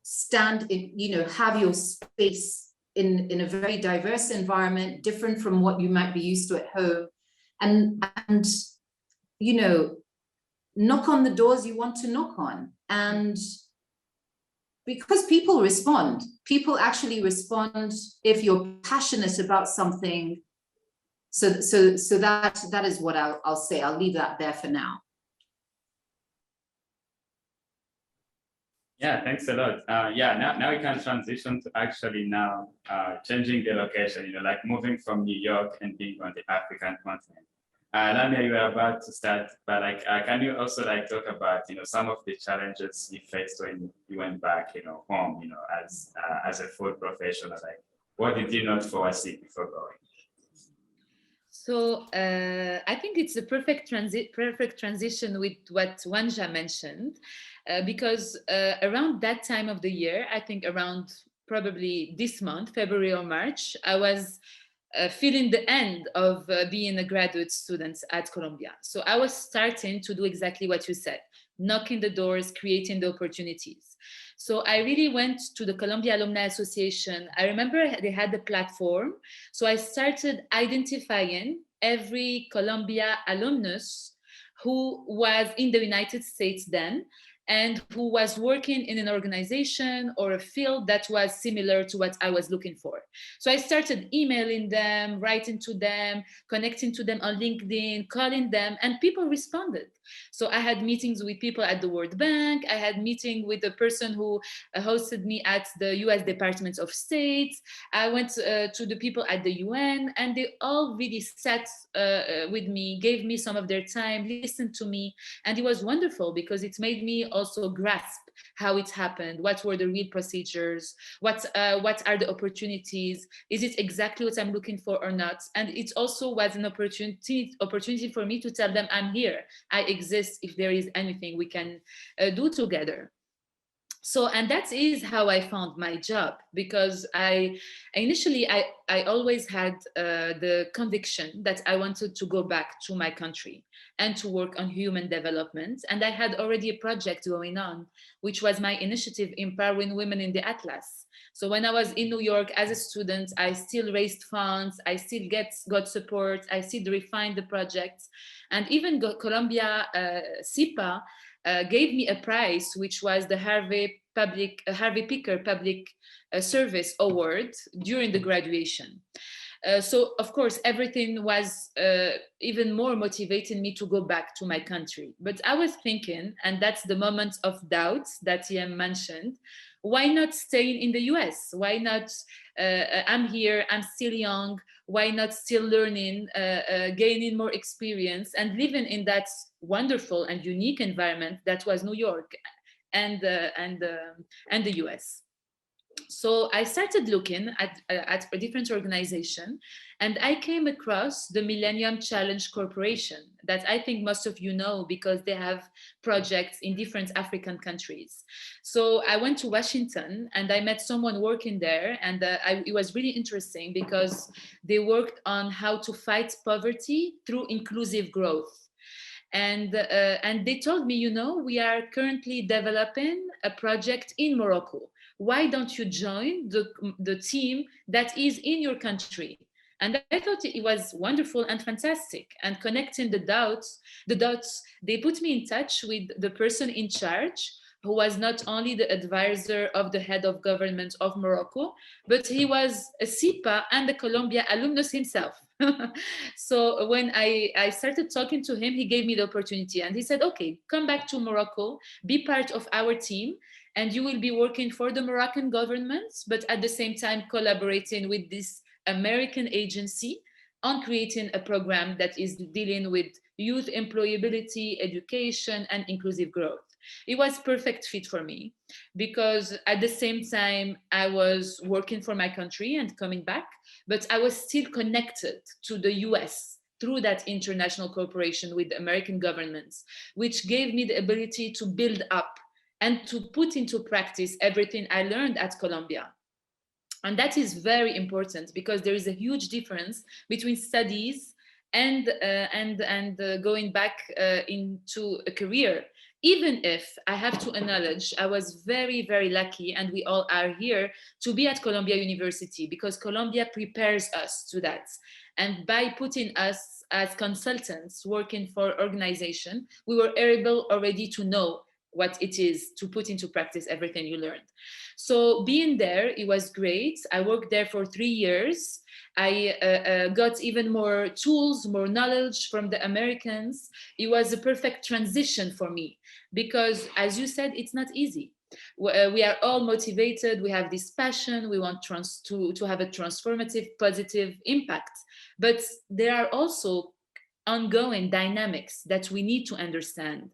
stand in, have your space in a very diverse environment, different from what you might be used to at home, and knock on the doors you want to knock on. And because people actually respond if you're passionate about something. So that is what I'll say. I'll leave that there for now. Yeah, thanks a lot. Now we can transition to actually now changing the location, like moving from New York and being on the African continent. Lamia, you are about to start, but can you also talk about, some of the challenges you faced when you went back, home, as a food professional, what did you not foresee before going? So I think it's a perfect transition with what Wanja mentioned, because around that time of the year, I think around probably this month, February or March, I was feeling the end of being a graduate student at Columbia. So I was starting to do exactly what you said, knocking the doors, creating the opportunities. So I really went to the Columbia Alumni Association. I remember they had the platform. So I started identifying every Columbia alumnus who was in the United States then, and who was working in an organization or a field that was similar to what I was looking for. So I started emailing them, writing to them, connecting to them on LinkedIn, calling them, and people responded. So I had meetings with people at the World Bank. I had meeting with the person who hosted me at the US Department of State. I went to the people at the UN, and they all really sat with me, gave me some of their time, listened to me. And it was wonderful because it made me also grasp how it happened, what were the real procedures, what are the opportunities, is it exactly what I'm looking for or not? And it also was an opportunity for me to tell them I'm here, I exist, if there is anything we can do together. So, and that is how I found my job, because I always had the conviction that I wanted to go back to my country and to work on human development. And I had already a project going on, which was my initiative Empowering Women in the Atlas. So when I was in New York as a student, I still raised funds, I still got support, I still refined the projects. And even Columbia SIPA gave me a prize, which was the Harvey Picker Public Service Award during the graduation. So of course, everything was even more motivating me to go back to my country. But I was thinking, and that's the moment of doubt that Ian mentioned, why not staying in the US? Why not, I'm here, I'm still young, why not still learning, gaining more experience and living in that wonderful and unique environment that was New York and the US. So I started looking at a different organization, and I came across the Millennium Challenge Corporation that I think most of you know because they have projects in different African countries. So I went to Washington and I met someone working there, and it was really interesting because they worked on how to fight poverty through inclusive growth. And they told me, you know, we are currently developing a project in Morocco. Why don't you join the team that is in your country? And I thought it was wonderful and fantastic. And connecting the dots, they put me in touch with the person in charge, who was not only the advisor of the head of government of Morocco, but he was a SIPA and a Columbia alumnus himself. So when I started talking to him, he gave me the opportunity and he said, okay, come back to Morocco, be part of our team, and you will be working for the Moroccan government, but at the same time collaborating with this American agency on creating a program that is dealing with youth employability, education, and inclusive growth. It was perfect fit for me because at the same time I was working for my country and coming back, but I was still connected to the US through that international cooperation with the American governments, which gave me the ability to build up and to put into practice everything I learned at Columbia. And that is very important because there is a huge difference between studies and going back into a career. Even if I have to acknowledge, I was very, very lucky, and we all are here to be at Columbia University because Columbia prepares us to that. And by putting us as consultants working for organization, we were able already to know what it is to put into practice everything you learned. So being there, it was great. I worked there for 3 years. I got even more tools, more knowledge from the Americans. It was a perfect transition for me because, as you said, it's not easy. We are all motivated. We have this passion. We want to have a transformative, positive impact. But there are also ongoing dynamics that we need to understand.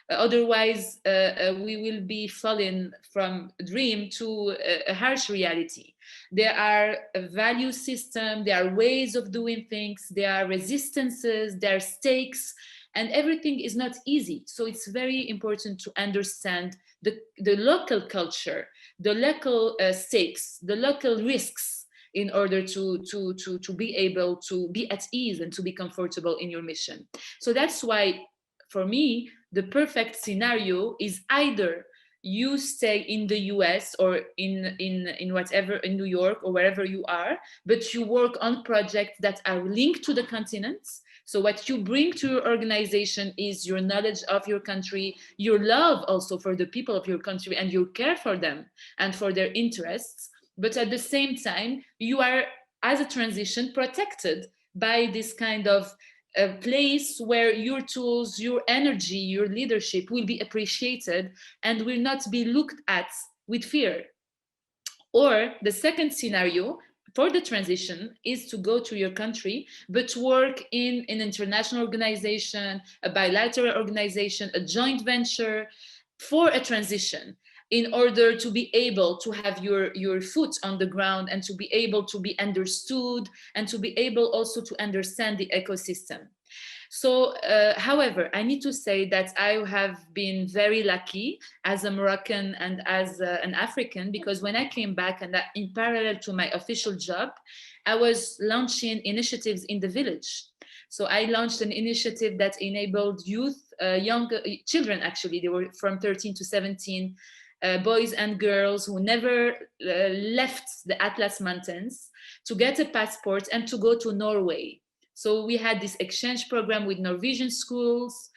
Otherwise, we will be falling from dream to a harsh reality. There are a value system, there are ways of doing things, there are resistances, there are stakes, and everything is not easy. So it's very important to understand the local culture, the local stakes, the local risks in order to be able to be at ease and to be comfortable in your mission. So that's why, for me, the perfect scenario is either you stay in the US or in whatever, in New York or wherever you are, but you work on projects that are linked to the continents. So what you bring to your organization is your knowledge of your country, your love also for the people of your country, and your care for them and for their interests. But at the same time, you are, as a transition, protected by this kind of a place where your tools, your energy, your leadership will be appreciated and will not be looked at with fear. Or the second scenario for the transition is to go to your country, but work in an international organization, a bilateral organization, a joint venture for a transition, in order to be able to have your foot on the ground and to be able to be understood and to be able also to understand the ecosystem. So, however, I need to say that I have been very lucky as a Moroccan and as an African, because when I came back and in parallel to my official job, I was launching initiatives in the village. So I launched an initiative that enabled youth, young children, actually, they were from 13 to 17, boys and girls who never left the Atlas Mountains, to get a passport and to go to Norway. So we had this exchange program with Norwegian schools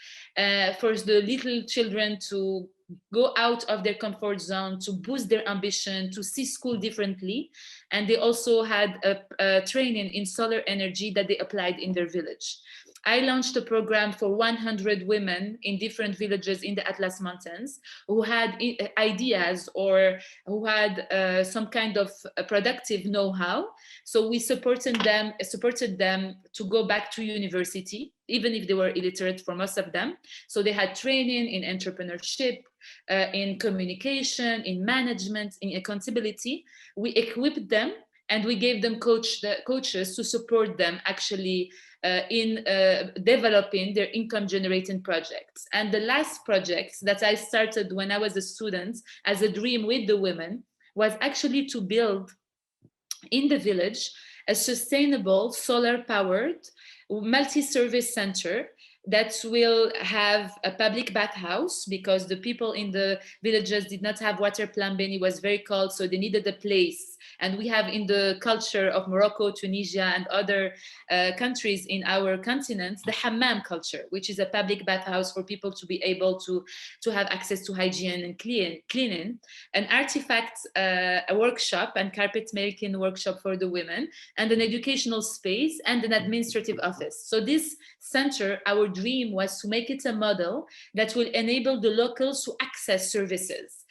for the little children to go out of their comfort zone, to boost their ambition, to see school differently. And they also had a training in solar energy that they applied in their village. I launched a program for 100 women in different villages in the Atlas Mountains who had ideas or who had some kind of productive know-how. So we supported them to go back to university, even if they were illiterate for most of them. So they had training in entrepreneurship, in communication, in management, in accountability. We equipped them and we gave them coaches to support them actually in developing their income generating projects. And the last project that I started when I was a student as a dream with the women was actually to build in the village a sustainable solar powered multi-service center that will have a public bathhouse, because the people in the villages did not have water plumbing. It was very cold, so they needed a place. And we have in the culture of Morocco, Tunisia, and other countries in our continent, the hammam culture, which is a public bathhouse for people to be able to have access to hygiene and cleaning, an artifact a workshop and carpet making workshop for the women, and an educational space and an administrative office. So this center, our dream was to make it a model that will enable the locals to access services.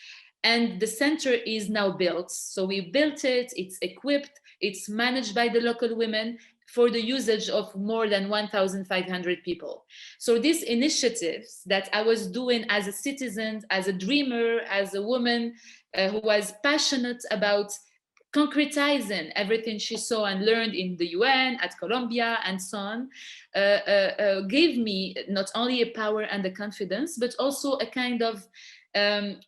And the center is now built. So we built it, it's equipped, it's managed by the local women for the usage of more than 1,500 people. So these initiatives that I was doing as a citizen, as a dreamer, as a woman who was passionate about concretizing everything she saw and learned in the UN, at Columbia, and so on, gave me not only a power and a confidence, but also a kind of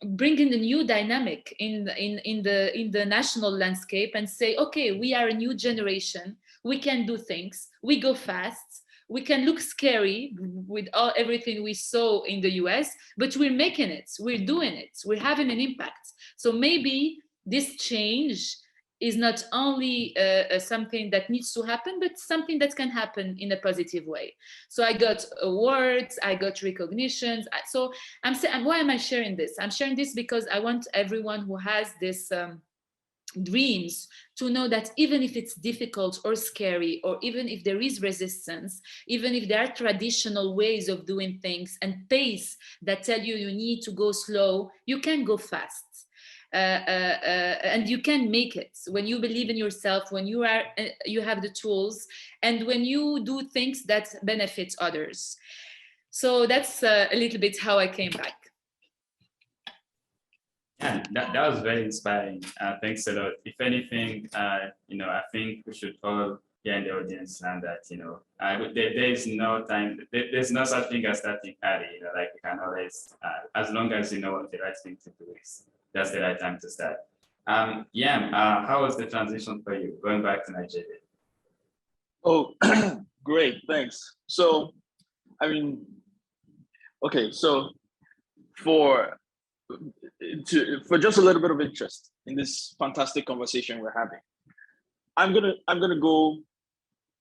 bringing a new dynamic in the national landscape, and say, okay, we are a new generation, we can do things, we go fast, we can look scary with everything we saw in the US, but we're making it, we're doing it, we're having an impact. So maybe this change is not only something that needs to happen, but something that can happen in a positive way. So I got awards, I got recognitions. So I'm saying, why am I sharing this? I'm sharing this because I want everyone who has this dreams to know that even if it's difficult or scary, or even if there is resistance, even if there are traditional ways of doing things and pace that tell you you need to go slow, you can go fast. And you can make it when you believe in yourself, when you have the tools, and when you do things that benefit others. So that's a little bit how I came back. Yeah, that was very inspiring. Thanks a lot. If anything, I think we should all here in the audience and that, there is no time, there's no such thing as starting early, like we can always, as long as you know what the right thing to do is, that's the right time to start. How was the transition for you going back to Nigeria? Oh, great, thanks. So, okay, so for just a little bit of interest in this fantastic conversation we're having, I'm gonna go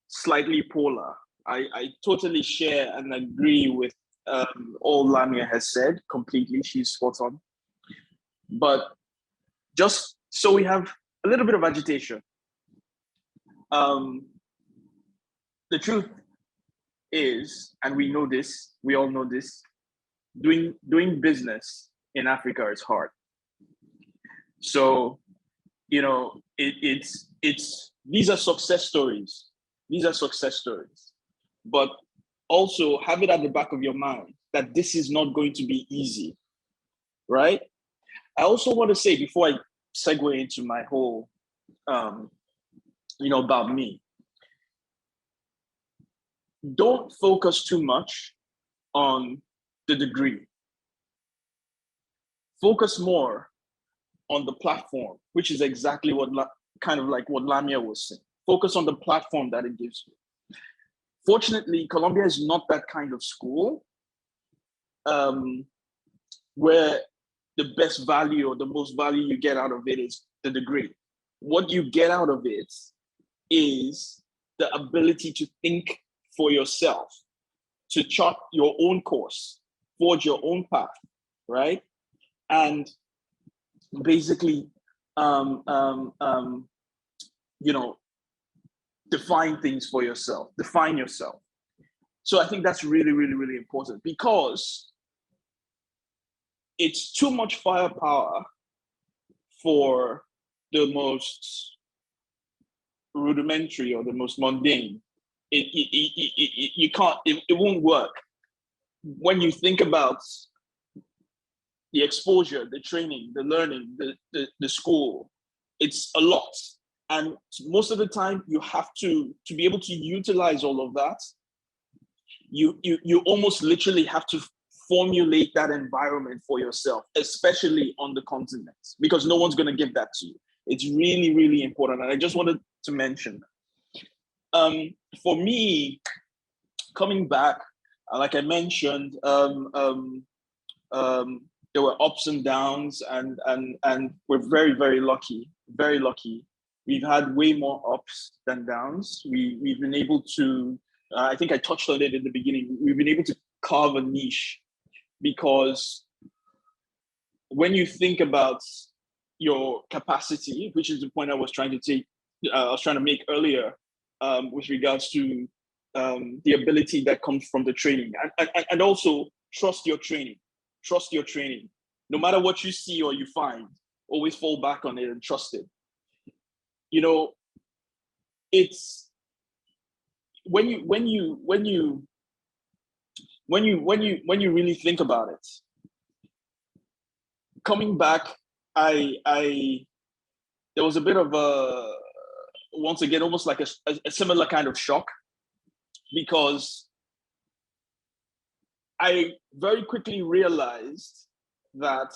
slightly polar. I totally share and agree with all Lamia has said completely. She's spot on. But just so we have a little bit of agitation. The truth is, and we know this, we all know this, doing business in Africa is hard. So, it's these are success stories. These are success stories. But also have it at the back of your mind that this is not going to be easy, right? I also want to say, before I segue into my whole, about me, don't focus too much on the degree. Focus more on the platform, which is exactly what Lamia was saying. Focus on the platform that it gives you. Fortunately, Columbia is not that kind of school where the best value or the most value you get out of it is the degree. What you get out of it is the ability to think for yourself, to chart your own course, forge your own path, right? And basically, define things for yourself, define yourself. So I think that's really, really, really important, because it's too much firepower for the most rudimentary or the most mundane. You can't, it won't work. When you think about the exposure, the training, the learning, the school, it's a lot. And most of the time you have to be able to utilize all of that, you almost literally have to formulate that environment for yourself, especially on the continent, because no one's going to give that to you. It's really, really important. And I just wanted to mention, for me, coming back, like I mentioned, there were ups and downs, and we're very, very lucky, very lucky. We've had way more ups than downs. We've been able to, I think I touched on it in the beginning, we've been able to carve a niche, because when you think about your capacity, which is the point I was trying to make earlier, with regards to the ability that comes from the training, and also trust your training. Trust your training. No matter what you see or you find, always fall back on it and trust it. You know, it's when you really think about it. Coming back, there was a bit of a, once again, almost like a similar kind of shock, because I very quickly realized that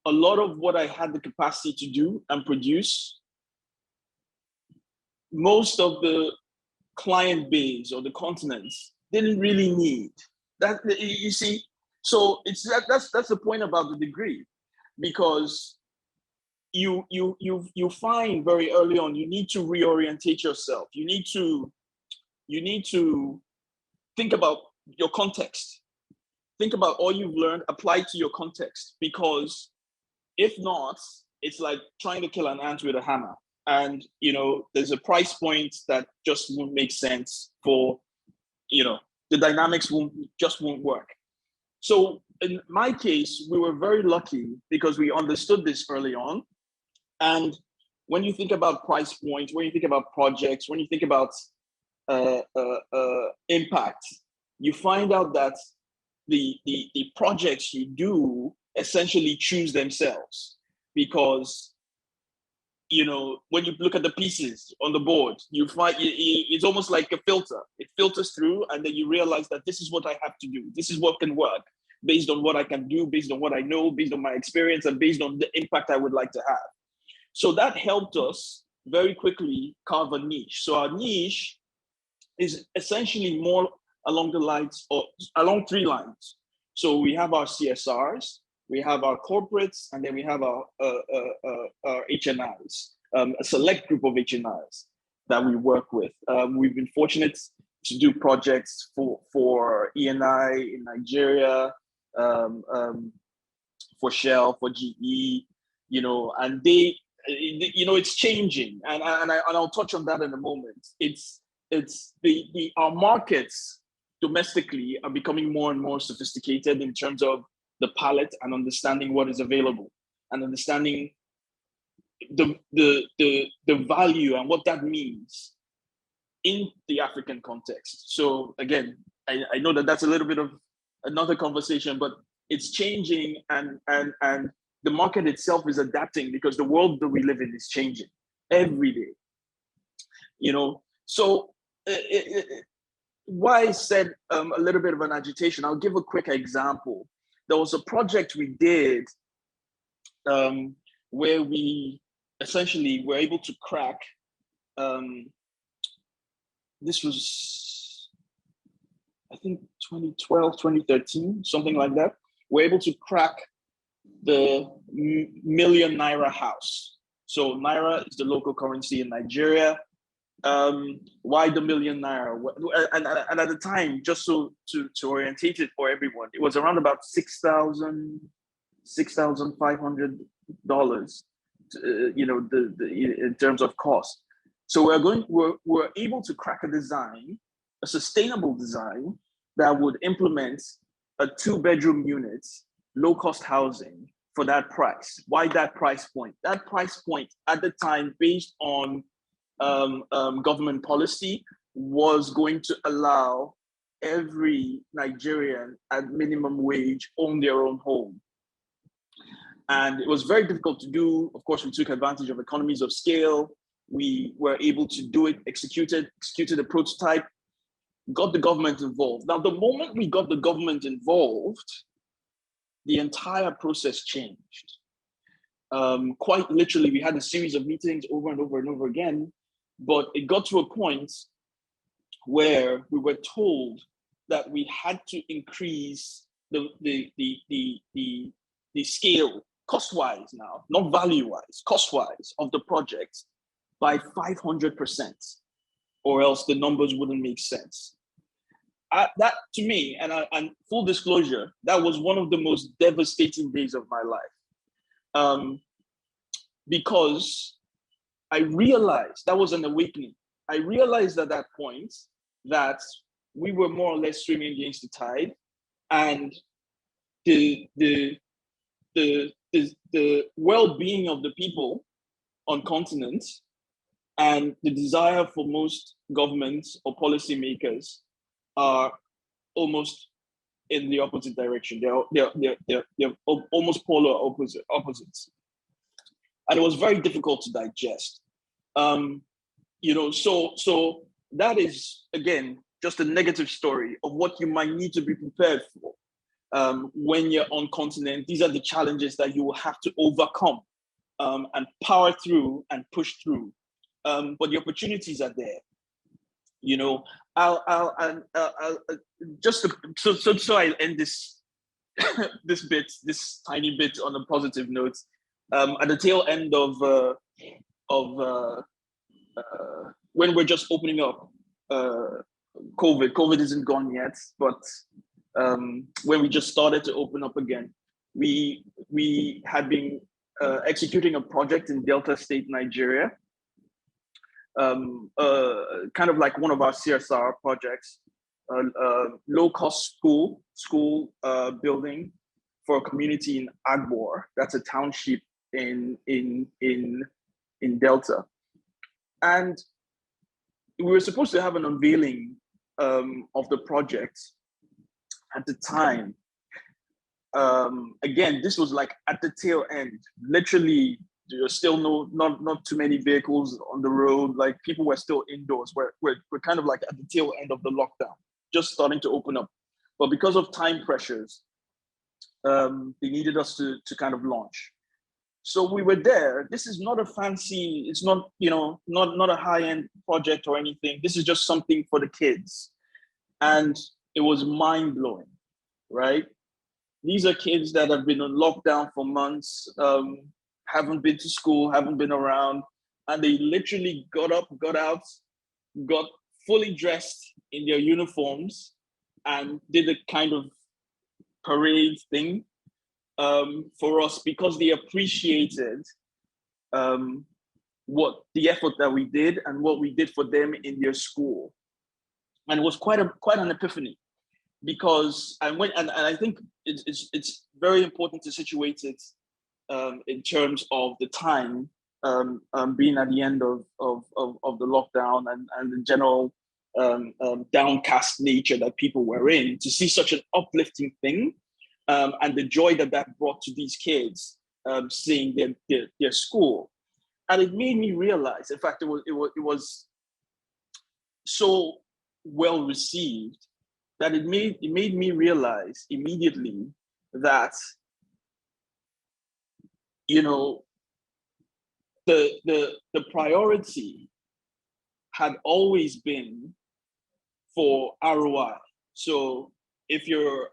a lot of what I had the capacity to do and produce, most of the client base or the continents didn't really need that. You see, so that's the point about the degree, because you find very early on you need to reorientate yourself. You need to think about your context. Think about all you've learned, apply to your context, because if not, it's like trying to kill an ant with a hammer. And, you know, there's a price point that just won't make sense for, you know, the dynamics just won't work. So in my case, we were very lucky because we understood this early on. And when you think about price points, when you think about projects, when you think about impact, you find out that the projects you do essentially choose themselves, because, you know, when you look at the pieces on the board, you find it's almost like a filter. It filters through, and then you realize that this is what I have to do. This is what can work based on what I can do, based on what I know, based on my experience, and based on the impact I would like to have. So that helped us very quickly carve a niche. So our niche is essentially more along the lines, or along three lines. So we have our CSRs, we have our corporates, and then we have our HNIs, a select group of HNIs that we work with. We've been fortunate to do projects for ENI in Nigeria, for Shell, for GE, you know, and they, you know, it's changing, and I'll touch on that in a moment. It's our markets domestically are becoming more and more sophisticated in terms of the palette and understanding what is available, and understanding the value and what that means in the African context. So again, I know that that's a little bit of another conversation, but it's changing, and the market itself is adapting, because the world that we live in is changing every day. You know, so why I said a little bit of an agitation, I'll give a quick example. There was a project we did where we essentially were able to crack, this was, I think, 2012, 2013, something like that. We're able to crack the million naira house. So naira is the local currency in Nigeria. Why the million naira? And at the time, just so to orientate it for everyone, it was around about $6,500, you know, in terms of cost. So we're able to crack a design a sustainable design that would implement a 2-bedroom unit, low-cost housing for that price. Why that price point? That price point at the time, based on government policy, was going to allow every Nigerian at minimum wage own their own home. And it was very difficult to do. Of course, we took advantage of economies of scale. We were able to do it, executed a prototype, got the government involved. Now, the moment we got the government involved, the entire process changed. Quite literally, we had a series of meetings over and over and over again, but it got to a point where we were told that we had to increase the scale, cost-wise now, not value-wise, cost-wise of the project by 500%, or else the numbers wouldn't make sense. That to me, and full disclosure, that was one of the most devastating days of my life. Because I realized, that was an awakening. I realized at that point that we were more or less swimming against the tide, and the well-being of the people on continents and the desire for most governments or policymakers are almost in the opposite direction. They're almost polar opposites. And it was very difficult to digest. So that is, again, just a negative story of what you might need to be prepared for. When you're on continent, these are the challenges that you will have to overcome and power through and push through. But the opportunities are there. I'll just so I end this this tiny bit on a positive note. At the tail end of when we're just opening up, COVID isn't gone yet, but when we just started to open up again, we had been executing a project in Delta State, Nigeria, kind of like one of our CSR projects, low-cost school building for a community in Agbor. That's a township in Delta, and we were supposed to have an unveiling of the project at the time. Again, this was like at the tail end. Literally, there's still not too many vehicles on the road. Like, people were still indoors. We're kind of like at the tail end of the lockdown, just starting to open up. But because of time pressures, they needed us to kind of launch. So we were there. This is not a fancy, it's not, not a high-end project or anything. This is just something for the kids. And it was mind-blowing, right? These are kids that have been on lockdown for months, haven't been to school, haven't been around, and they literally got up, got out, got fully dressed in their uniforms and did a kind of parade thing for us, because they appreciated what the effort that we did and what we did for them in their school. And it was quite an epiphany, because and I think it's very important to situate it in terms of the time being at the end of the lockdown and the general downcast nature that people were in, to see such an uplifting thing and the joy that brought to these kids seeing their school. And it made me realize, in fact, it was so well received that it made me realize immediately that, the priority had always been for ROI. So if you're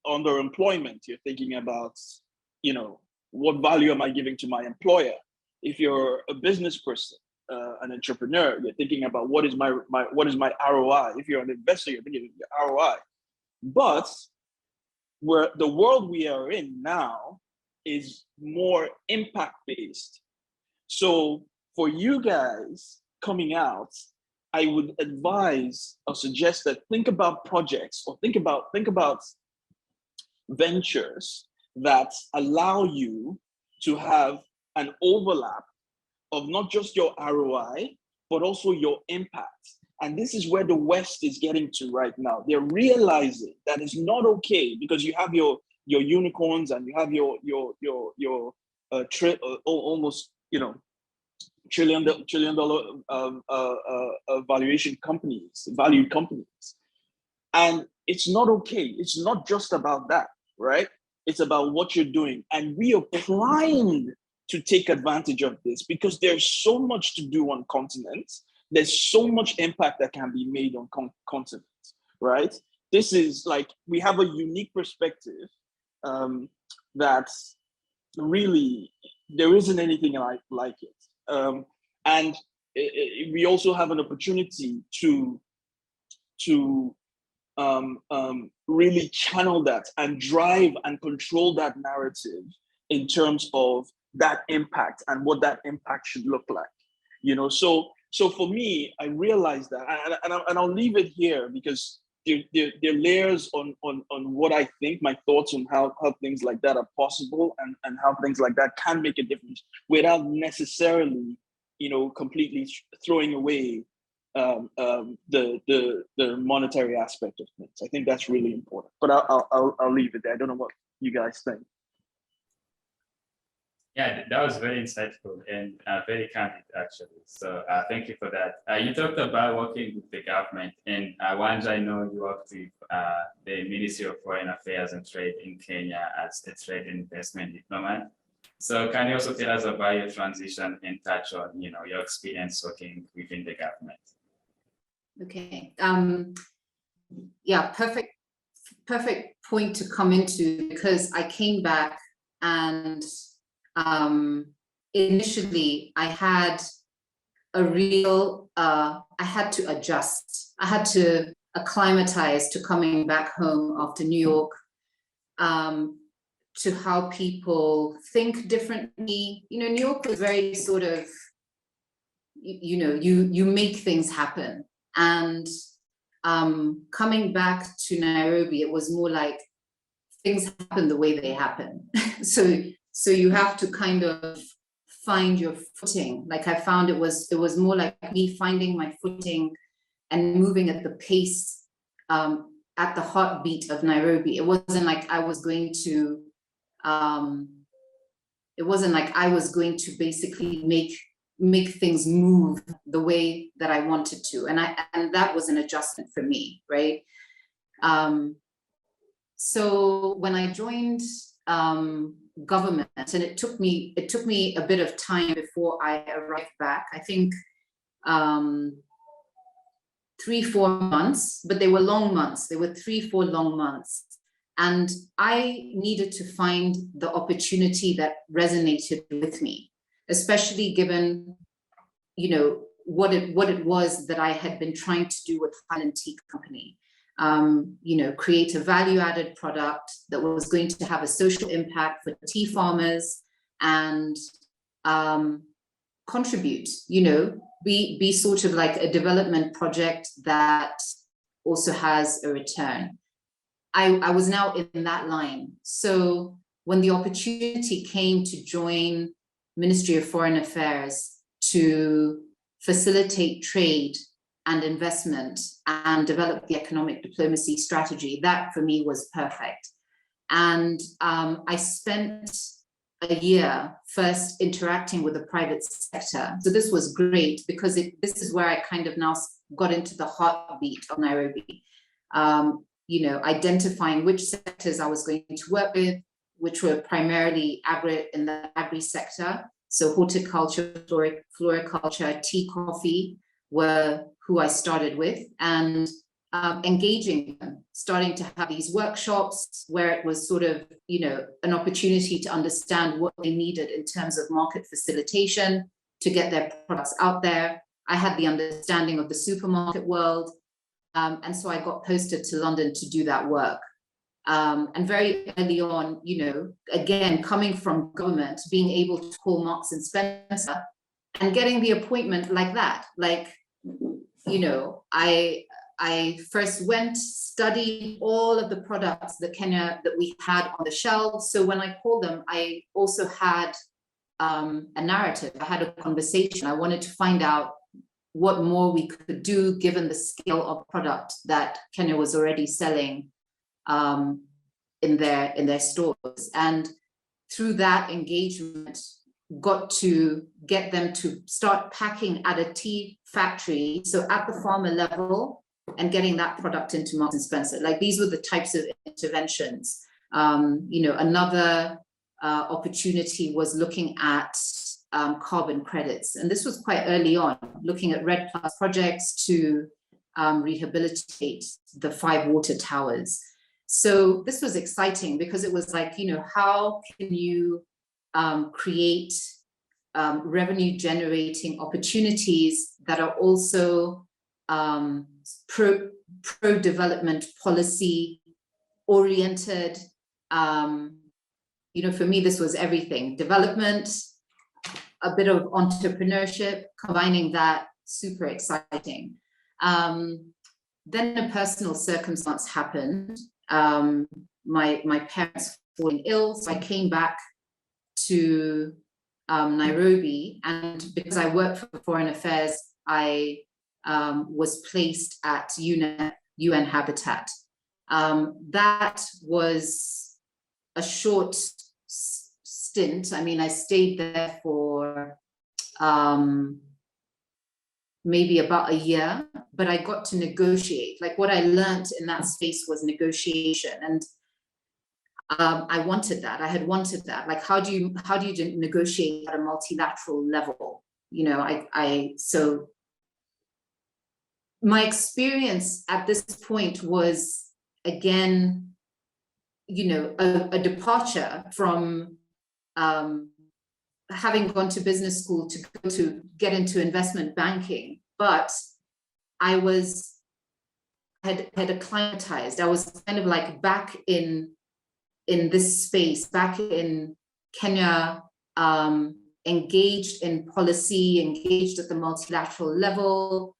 underemployment, you're thinking about, what value am I giving to my employer? If you're a business person, an entrepreneur, you're thinking about what is my ROI? If you're an investor, you're thinking ROI. But the world we are in now is more impact-based. So for you guys coming out I would advise or suggest that think about projects or think about ventures that allow you to have an overlap of not just your ROI, but also your impact. And this is where the West is getting to right now. They're realizing that it's not okay because you have your unicorns and you have your almost, trillion dollar valuation companies, valued companies. And it's not okay. It's not just about that, right? It's about what you're doing. And we are primed to take advantage of this because there's so much to do on continents. There's so much impact that can be made on continents, right? This is like, we have a unique perspective that really, there isn't anything like it. And we also have an opportunity to really channel that and drive and control that narrative in terms of that impact and what that impact should look like. So for me, I realized that, and I'll leave it here because there are layers on what I think, my thoughts on how things like that are possible and how things like that can make a difference without necessarily, completely throwing away the monetary aspect of things. I think that's really important. But I'll leave it there. I don't know what you guys think. Yeah, that was very insightful and very candid, actually. So thank you for that. You talked about working with the government, and once I know you worked with the Ministry of Foreign Affairs and Trade in Kenya as a trade and investment diplomat. So can you also tell us about your transition and touch on, your experience working within the government? Okay. Yeah, perfect point to come into, because I came back and initially I had a real, I had to adjust. I had to acclimatize to coming back home after New York, to how people think differently. New York was very sort of, you make things happen. And coming back to Nairobi, it was more like things happen the way they happen. So you have to kind of find your footing. Like I found it was more like me finding my footing and moving at the pace, at the heartbeat of Nairobi. It wasn't like I was going to, basically make things move the way that I wanted to. And that was an adjustment for me, right? So when I joined government, and it took me a bit of time before I arrived back, I think 3-4 months, but they were long months. They were 3-4 long months. And I needed to find the opportunity that resonated with me, especially given, what it was that I had been trying to do with Highland Tea Company. Create a value-added product that was going to have a social impact for tea farmers and contribute, be sort of like a development project that also has a return. I was now in that line. So when the opportunity came to join Ministry of Foreign Affairs to facilitate trade and investment and develop the economic diplomacy strategy, that for me was perfect. And I spent a year first interacting with the private sector. So this was great because this is where I kind of now got into the heartbeat of Nairobi. Identifying which sectors I was going to work with, which were primarily in the agri sector. So horticulture, floriculture, tea, coffee were who I started with, and engaging them, starting to have these workshops where it was sort of, an opportunity to understand what they needed in terms of market facilitation to get their products out there. I had the understanding of the supermarket world. And so I got posted to London to do that work. And very early on, again, coming from government, being able to call Marks and Spencer and getting the appointment like that, like you know, I first went, studied all of the products that we had on the shelves. So when I called them, I also had a narrative. I had a conversation. I wanted to find out what more we could do given the scale of product that Kenya was already selling in their stores. And through that engagement, got to get them to start packing at a tea factory, so at the farmer level, and getting that product into Marks and Spencer. Like, these were the types of interventions. You know, another opportunity was looking at carbon credits. And this was quite early on, looking at REDD+ projects to rehabilitate the 5 water towers. So this was exciting because it was like, you know, how can you create revenue generating opportunities that are also pro-development policy oriented. You know, for me, this was everything: development, a bit of entrepreneurship, combining that, super exciting. Then a personal circumstance happened. My parents falling ill, so I came back to Nairobi, and because I worked for Foreign Affairs, I was placed at UN Habitat. That was a short stint. I mean, I stayed there for maybe about a year, but I got to negotiate. Like, what I learned in that space was negotiation, and I wanted that. I had wanted that. Like, how do you negotiate at a multilateral level? You know, so my experience at this point was, again, you know, a departure from having gone to business school to get into investment banking. But I had acclimatized. I was kind of like back in this space, back in Kenya, engaged in policy, engaged at the multilateral level.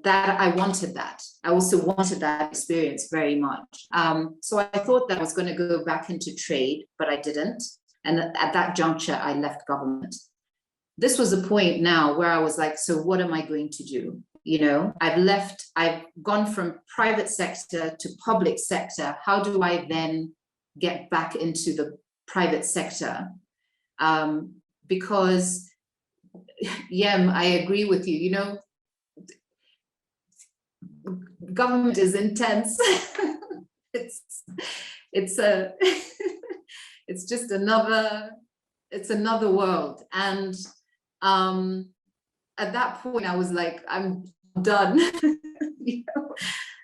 That I wanted that. I also wanted that experience very much. So I thought that I was going to go back into trade, but I didn't. And at that juncture, I left government. This was a point now where I was like, so what am I going to do? You know, I've gone from private sector to public sector. How do I then get back into the private sector? Because, Yem, I agree with you. You know, government is intense. It's just another world. And at that point, I was like, I'm done. You know?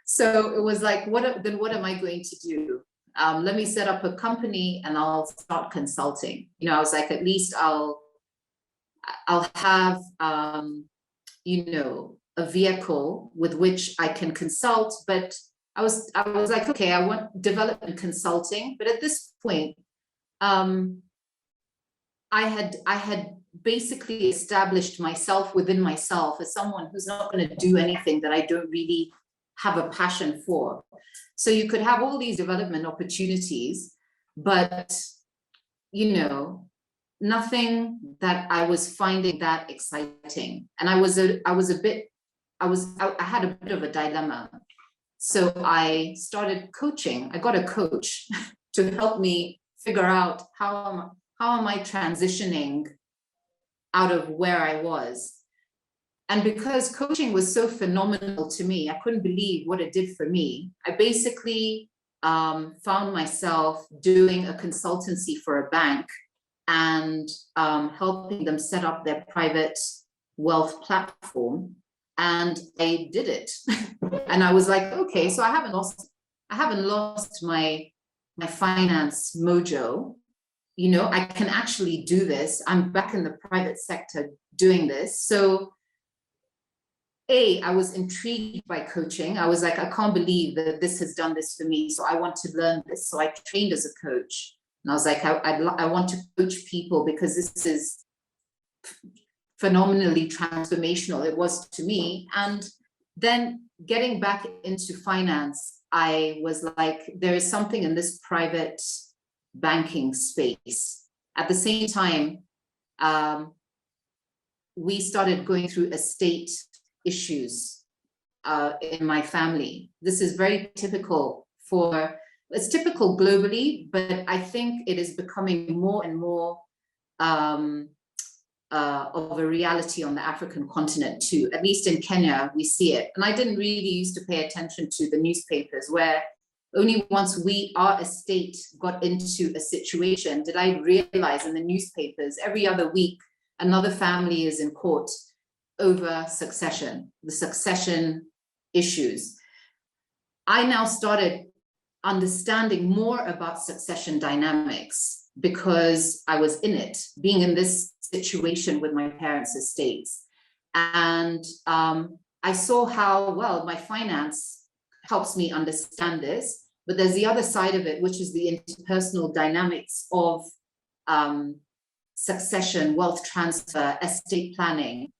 So it was like, what am I going to do? Let me set up a company and I'll start consulting. You know, I was like, at least I'll have you know, a vehicle with which I can consult. But I was like, okay, I want development consulting. But at this point, I had basically established myself within myself as someone who's not going to do anything that I don't really have a passion for. So you could have all these development opportunities, but, you know, nothing that I was finding that exciting. And I had a bit of a dilemma. So I started coaching. I got a coach to help me figure out how am I transitioning out of where I was. And because coaching was so phenomenal to me, I couldn't believe what it did for me. I basically found myself doing a consultancy for a bank and helping them set up their private wealth platform. And I did it. And I was like, okay, so I haven't lost my finance mojo. You know, I can actually do this. I'm back in the private sector doing this. So I was intrigued by coaching. I was like, I can't believe that this has done this for me. So I want to learn this. So I trained as a coach. And I was like, I want to coach people because this is phenomenally transformational it was to me. And then getting back into finance, I was like, there is something in this private banking space. At the same time, we started going through estate issues in my family. This is very typical it's typical globally, but I think it is becoming more and more of a reality on the African continent too. At least in Kenya, we see it. And I didn't really used to pay attention to the newspapers, where only once our estate got into a situation did I realize in the newspapers every other week, another family is in court over the succession issues. I now started understanding more about succession dynamics because I was in it, being in this situation with my parents' estates. And I saw how, well, my finance helps me understand this, but there's the other side of it, which is the interpersonal dynamics of succession, wealth transfer, estate planning.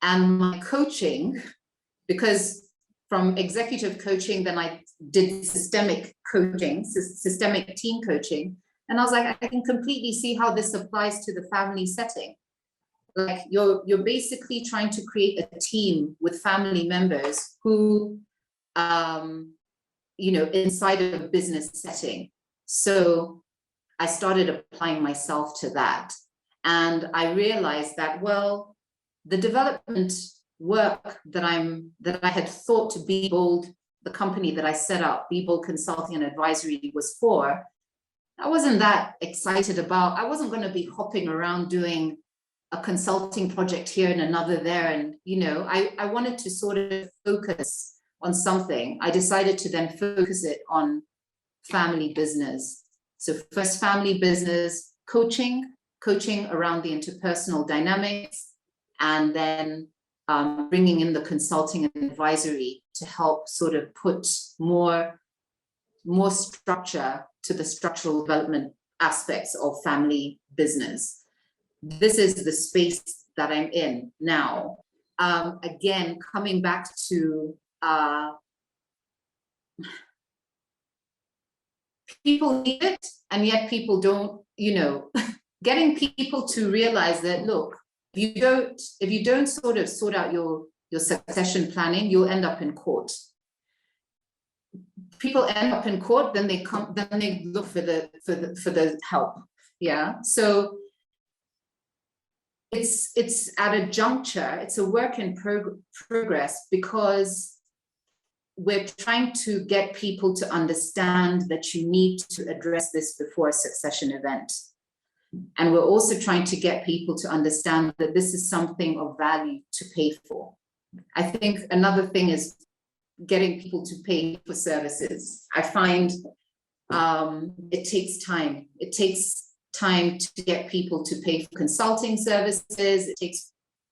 And my coaching, because from executive coaching, then I did systemic coaching, systemic team coaching. And I was like, I can completely see how this applies to the family setting. Like you're basically trying to create a team with family members who, inside of a business setting. So I started applying myself to that. And I realized that, well, the development work that I had thought to Be Bold, the company that I set up, Be Bold Consulting and Advisory, was for, I wasn't that excited about. I wasn't going to be hopping around doing a consulting project here and another there. And, I wanted to sort of focus on something. I decided to then focus it on family business. So first family business, coaching around the interpersonal dynamics, and then bringing in the consulting and advisory to help sort of put more structure to the structural development aspects of family business. This is the space that I'm in now. Again, coming back to people need it, and yet people don't, getting people to realize that, look, if you don't sort of sort out your succession planning, you'll end up in court. People end up in court, then they look for the help. Yeah. So it's at a juncture, it's a work in progress, because we're trying to get people to understand that you need to address this before a succession event. And we're also trying to get people to understand that this is something of value to pay for. I think another thing is getting people to pay for services. I find it takes time. It takes time to get people to pay for consulting services. It takes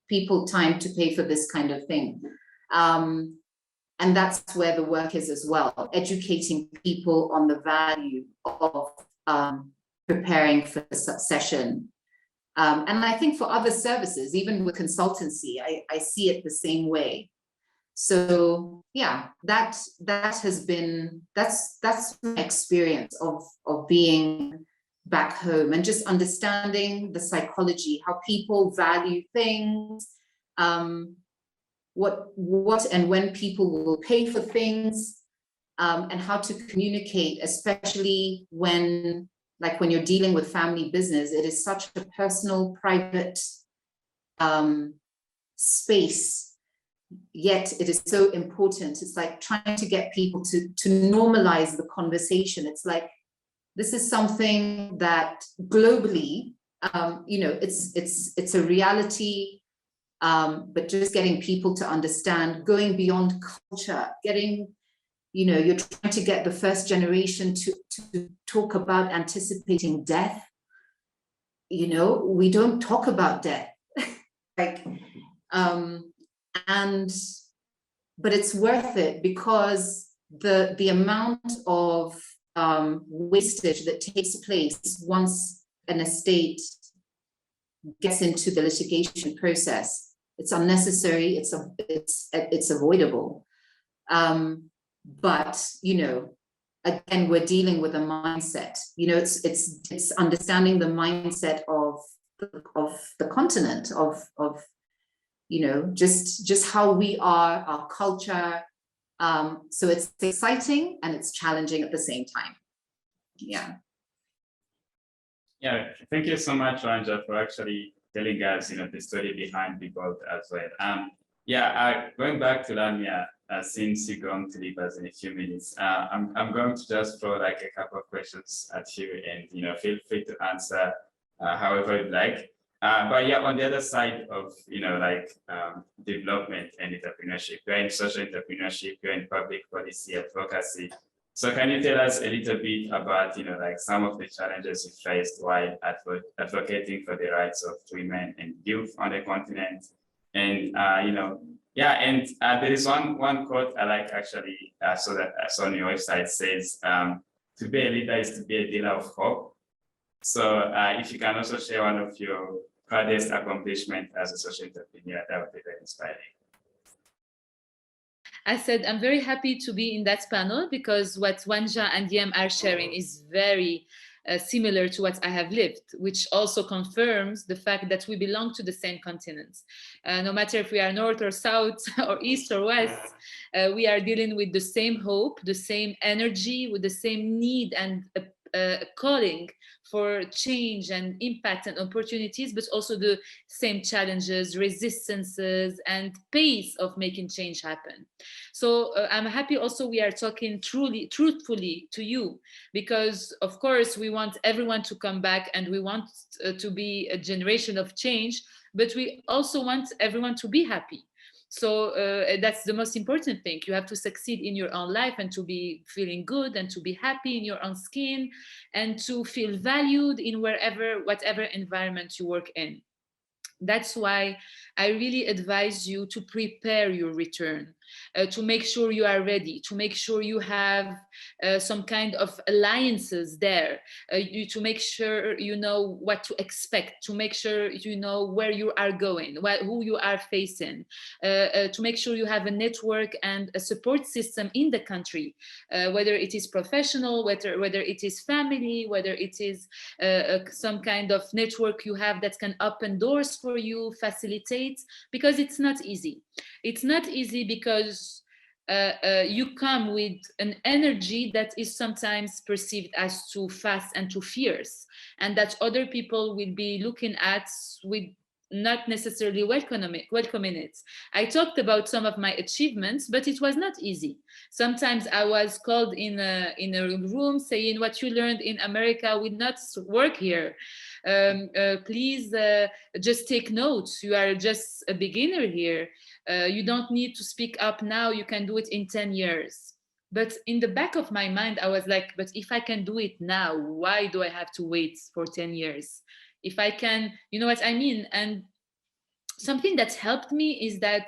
people time to pay for this kind of thing. And that's where the work is as well, educating people on the value of preparing for succession. And I think for other services, even with consultancy, I see it the same way. So yeah, that's my experience of being back home and just understanding the psychology, how people value things, what and when people will pay for things, and how to communicate, especially when you're dealing with family business. It is such a personal, private space, yet it is so important. It's like trying to get people to normalize the conversation. It's like, this is something that globally, it's a reality, but just getting people to understand, going beyond culture, getting, you're trying to get the first generation to talk about anticipating death. We don't talk about death, but it's worth it, because the amount of wastage that takes place once an estate gets into the litigation process. It's unnecessary, it's avoidable. But, you know, again, we're dealing with a mindset. You know, it's understanding the mindset of the continent, of you know, just how we are, our culture. So it's exciting and it's challenging at the same time. Yeah. Yeah, thank you so much, Ranja, for actually telling us, you know, the story behind the book as well. Yeah, going back to Lamia, since you're going to leave us in a few minutes, I'm going to just throw like a couple of questions at you, and you know, feel free to answer however you'd like. But yeah, on the other side of, you know, like development and entrepreneurship, you're in social entrepreneurship, you're in public policy advocacy. So can you tell us a little bit about, you know, like some of the challenges you faced while advocating for the rights of women and youth on the continent? And, you know, yeah, and there is one quote I like actually, so that I saw on your website says, to be a leader is to be a dealer of hope. So if you can also share one of your proudest accomplishment as a social entrepreneur, that would be very inspiring. I said, I'm very happy to be in that panel because what Wanja and Diem are sharing is very similar to what I have lived, which also confirms the fact that we belong to the same continent. No matter if we are North or South or East or West, we are dealing with the same hope, the same energy, with the same need and calling for change and impact and opportunities, but also the same challenges, resistances, and pace of making change happen. So I'm happy also we are talking truthfully to you, because of course we want everyone to come back and we want to be a generation of change, but we also want everyone to be happy. So that's the most important thing. You have to succeed in your own life and to be feeling good and to be happy in your own skin and to feel valued in whatever environment you work in. That's why I really advise you to prepare your return, to make sure you are ready, to make sure you have some kind of alliances there, to make sure you know what to expect, to make sure you know where you are going, who you are facing, to make sure you have a network and a support system in the country, whether it is professional, whether it is family, whether it is some kind of network you have that can open doors for you, facilitate, because it's not easy. It's not easy because you come with an energy that is sometimes perceived as too fast and too fierce, and that other people will be looking at with not necessarily welcoming it. I talked about some of my achievements, but it was not easy. Sometimes I was called in a room saying, what you learned in America will not work here. Please just take notes. You are just a beginner here. You don't need to speak up now. You can do it in 10 years. But in the back of my mind, I was like, but if I can do it now, why do I have to wait for 10 years? If I can, you know what I mean? And something that helped me is that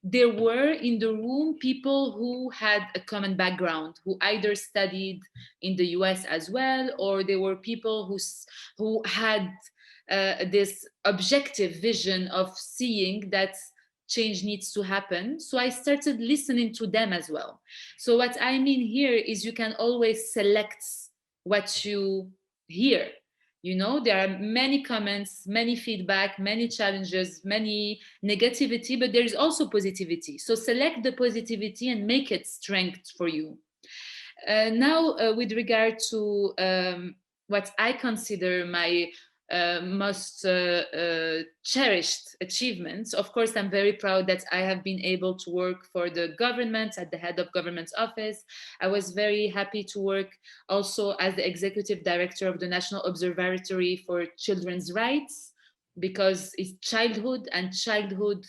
there were in the room people who had a common background, who either studied in the US as well, or there were people who had this objective vision of seeing that change needs to happen. So I started listening to them as well. So what I mean here is you can always select what you hear. You know, there are many comments, many feedback, many challenges, many negativity, but there is also positivity. So select the positivity and make it strength for you. Now, with regard to what I consider my most cherished achievements, of course, I'm very proud that I have been able to work for the government at the head of government's office. I was very happy to work also as the executive director of the National Observatory for Children's Rights, because it's childhood, and childhood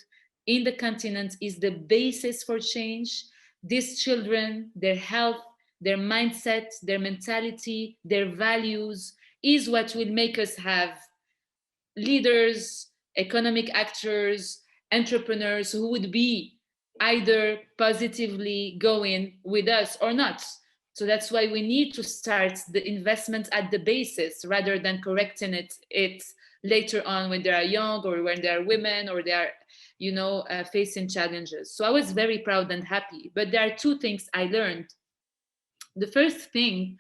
in the continent is the basis for change. These children, their health, their mindset, their mentality, their values is what will make us have leaders, economic actors, entrepreneurs who would be either positively going with us or not. So that's why we need to start the investment at the basis rather than correcting it later on when they are young or when they are women or they are, facing challenges. So I was very proud and happy. But there are two things I learned. The first thing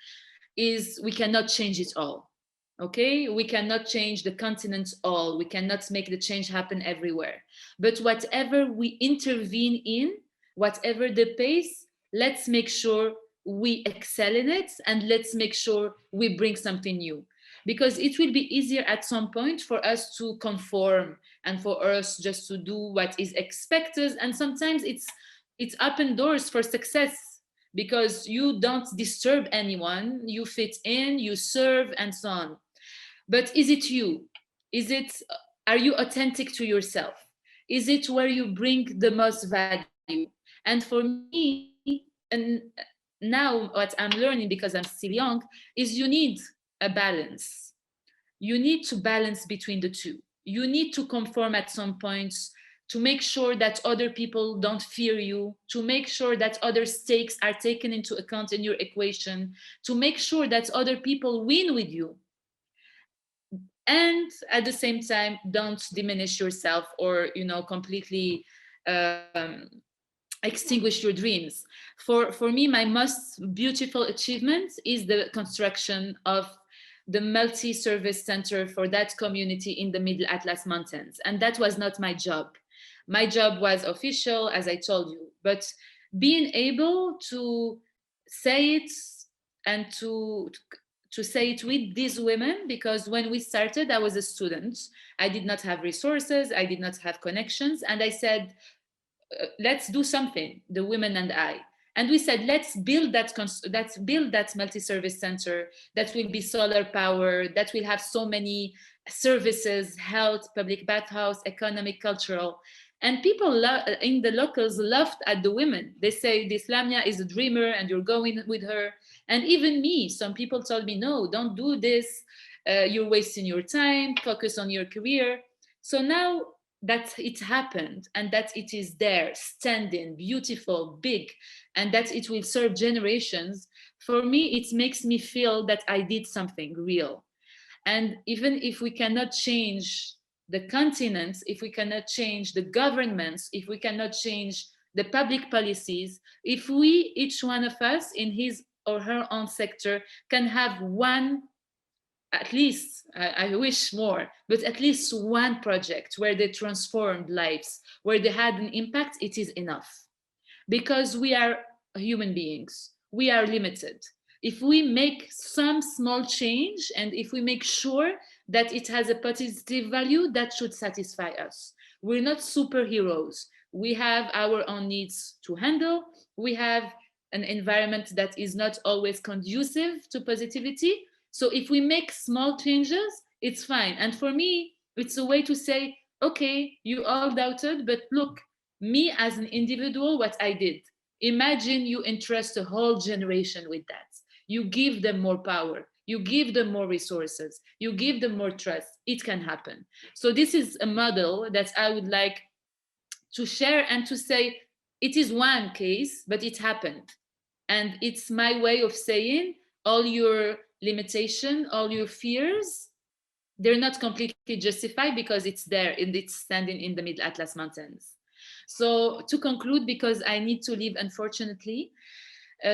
is we cannot change it all. Okay, we cannot change the continent all. We cannot make the change happen everywhere. But whatever we intervene in, whatever the pace, let's make sure we excel in it, and let's make sure we bring something new. Because it will be easier at some point for us to conform and for us just to do what is expected. And sometimes it's open doors for success, because you don't disturb anyone, you fit in, you serve, and so on. But is it you? Are you authentic to yourself? Is it where you bring the most value? And for me, and now what I'm learning, because I'm still young, is you need a balance. You need to balance between the two. You need to conform at some points, to make sure that other people don't fear you, to make sure that other stakes are taken into account in your equation, to make sure that other people win with you. And at the same time, don't diminish yourself or, completely extinguish your dreams. For me, my most beautiful achievement is the construction of the multi-service center for that community in the Middle Atlas Mountains. And that was not my job. My job was official, as I told you, but being able to say it and to say it with these women, because when we started, I was a student. I did not have resources, I did not have connections. And I said, let's do something, the women and I. And we said, let's build that multi-service center that will be solar powered, that will have so many services, health, public bathhouse, economic, cultural. And people in the locals laughed at the women. They say, this Lamia is a dreamer and you're going with her. And even me, some people told me, no, don't do this. You're wasting your time, focus on your career. So now that it happened and that it is there, standing, beautiful, big, and that it will serve generations, for me, it makes me feel that I did something real. And even if we cannot change the continents, if we cannot change the governments, if we cannot change the public policies, if we, each one of us in his or her own sector, can have one, at least, I wish more, but at least one project where they transformed lives, where they had an impact, it is enough. Because we are human beings, we are limited. If we make some small change and if we make sure that it has a positive value, that should satisfy us. We're not superheroes. We have our own needs to handle. We have an environment that is not always conducive to positivity. So if we make small changes, it's fine. And for me, it's a way to say, okay, you all doubted, but look, me as an individual, what I did. Imagine you entrust a whole generation with that. You give them more power. You give them more resources. You give them more trust. It can happen. So this is a model that I would like to share and to say, it is one case, but it happened. And it's my way of saying all your limitation, all your fears, they're not completely justified because it's there and it's standing in the Middle Atlas Mountains. So to conclude, because I need to leave, unfortunately,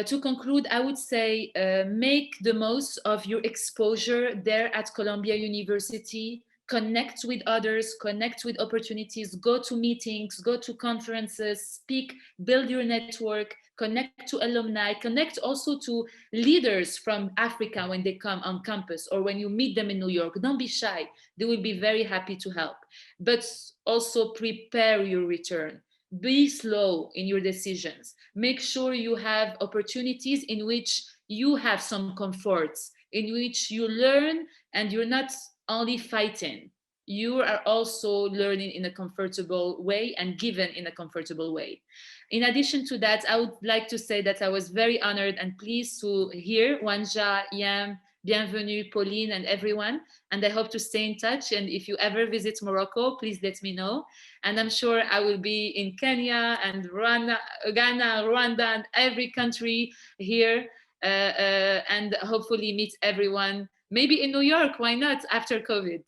to conclude, I would say make the most of your exposure there at Columbia University. Connect with others, connect with opportunities, go to meetings, go to conferences, speak, build your network, connect to alumni, connect also to leaders from Africa when they come on campus or when you meet them in New York. Don't be shy. They will be very happy to help. But also prepare your return. Be slow in your decisions. Make sure you have opportunities in which you have some comforts, in which you learn and you're not only fighting. You are also learning in a comfortable way and given in a comfortable way. In addition to that, I would like to say that I was very honored and pleased to hear Wanja, Yam, Bienvenue, Pauline, and everyone. And I hope to stay in touch. And if you ever visit Morocco, please let me know. And I'm sure I will be in Kenya and Rwanda, Ghana, Rwanda, and every country here. And hopefully meet everyone. Maybe in New York, why not, after COVID?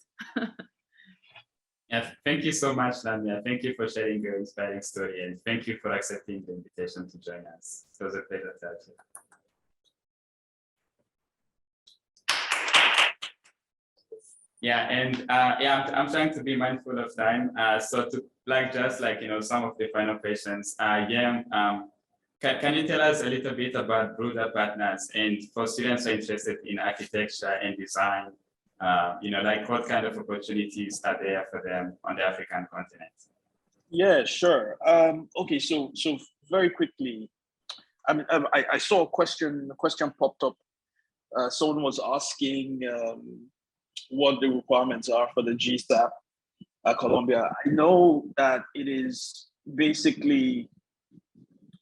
Yeah, thank you so much, Lamia. Thank you for sharing your inspiring story, and thank you for accepting the invitation to join us. It was a pleasure to have you. Yeah, and I'm trying to be mindful of time. So to just some of the final questions. Can you tell us a little bit about Broader Partners, and for students who are interested in architecture and design, what kind of opportunities are there for them on the African continent? Yeah, sure. Okay, so very quickly, I saw a question popped up. Someone was asking what the requirements are for the Gsap at Columbia. I know that it is basically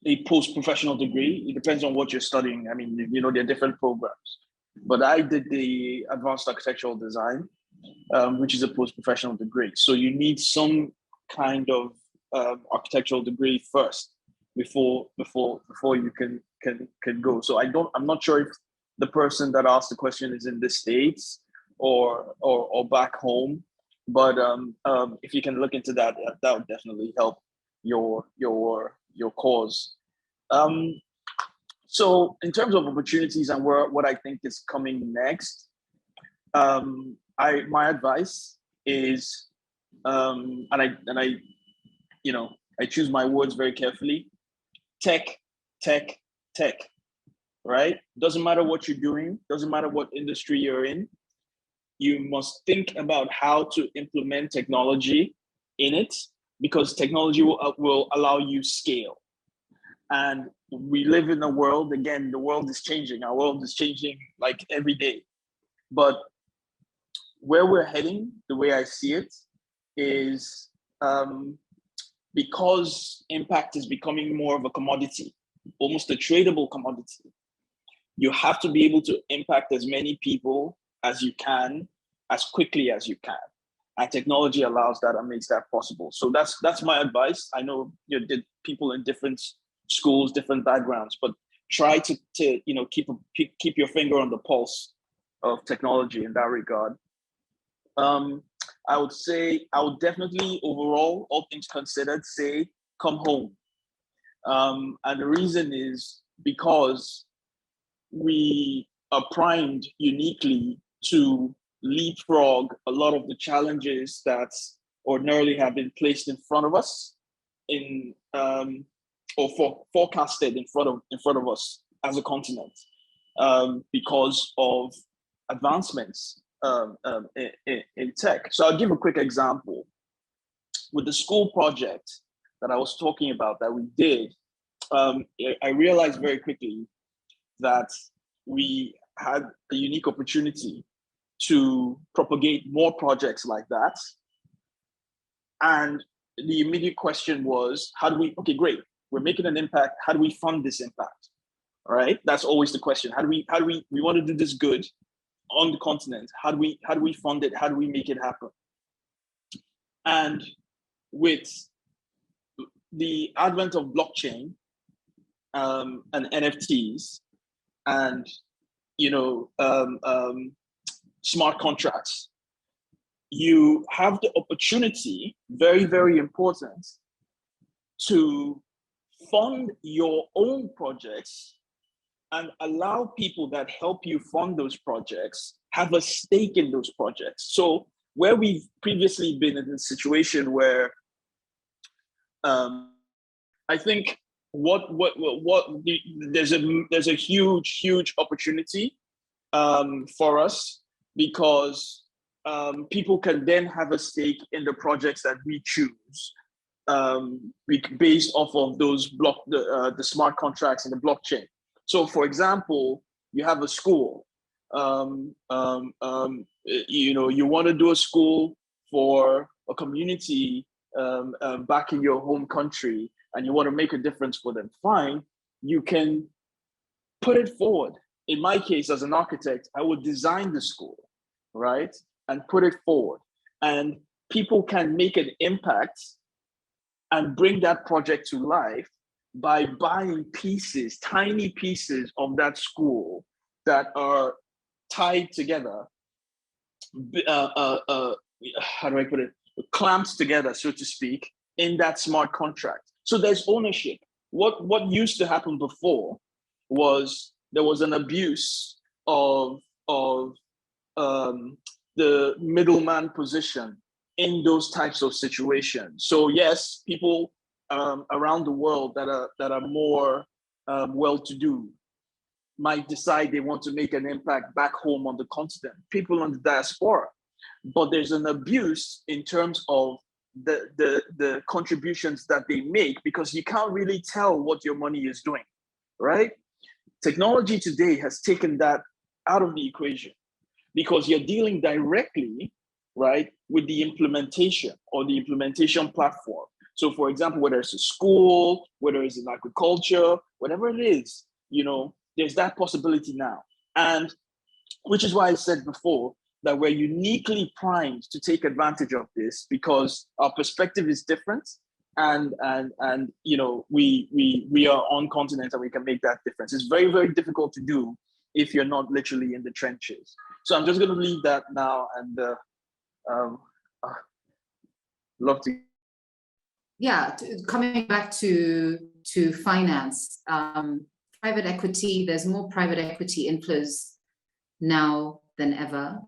a post-professional degree. It depends on what you're studying. I mean, there are different programs, but I did the advanced architectural design, which is a post-professional degree. So you need some kind of architectural degree first before you can go. So I'm not sure if the person that asked the question is in the States or back home, but if you can look into that, that would definitely help your cause. So in terms of opportunities and what I think is coming next, my advice is, and I choose my words very carefully. Tech, right? Doesn't matter what you're doing, doesn't matter what industry you're in. You must think about how to implement technology in it, because technology will allow you scale. And we live in a world, again, the world is changing. Our world is changing like every day. But where we're heading, the way I see it, is because impact is becoming more of a commodity, almost a tradable commodity. You have to be able to impact as many people as you can, as quickly as you can. And technology allows that and makes that possible. So that's my advice. I know you did people in different schools, different backgrounds, but try to keep your finger on the pulse of technology in that regard. I would definitely, overall, all things considered, say come home. And the reason is because we are primed uniquely to leapfrog a lot of the challenges that ordinarily have been placed in front of us or forecasted in front of us as a continent, because of advancements in tech. So I'll give a quick example. With the school project that I was talking about that we did, I realized very quickly that we had a unique opportunity to propagate more projects like that. And the immediate question was, okay, great, we're making an impact. How do we fund this impact? All right, that's always the question. We want to do this good on the continent. How do we fund it? How do we make it happen? And with the advent of blockchain and NFTs and smart contracts, you have the opportunity, very, very important, to fund your own projects and allow people that help you fund those projects have a stake in those projects. So where we've previously been in a situation where I think there's a huge opportunity for us, because people can then have a stake in the projects that we choose, based off of those the smart contracts and the blockchain. So, for example, you have a school. You want to do a school for a community back in your home country, and you want to make a difference for them. Fine, you can put it forward. In my case, as an architect, I would design the school, right, and put it forward, and people can make an impact and bring that project to life by buying pieces, tiny pieces of that school that are tied together, how do I put it, clamped together, so to speak, in that smart contract. So there's ownership. What used to happen before was there was an abuse of the middleman position in those types of situations. So yes, people around the world that are more well-to-do might decide they want to make an impact back home on the continent, people on the diaspora. But there's an abuse in terms of the contributions that they make, because you can't really tell what your money is doing, right? Technology today has taken that out of the equation, because you're dealing directly, right, with the implementation or the implementation platform. So for example, whether it's a school, whether it's in agriculture, whatever it is, there's that possibility now. And which is why I said before that we're uniquely primed to take advantage of this, because our perspective is different, and we are on continent and we can make that difference. It's very, very difficult to do if you're not literally in the trenches. So I'm just going to leave that now, and love to. Yeah, coming back to finance, private equity, there's more private equity inflows now than ever.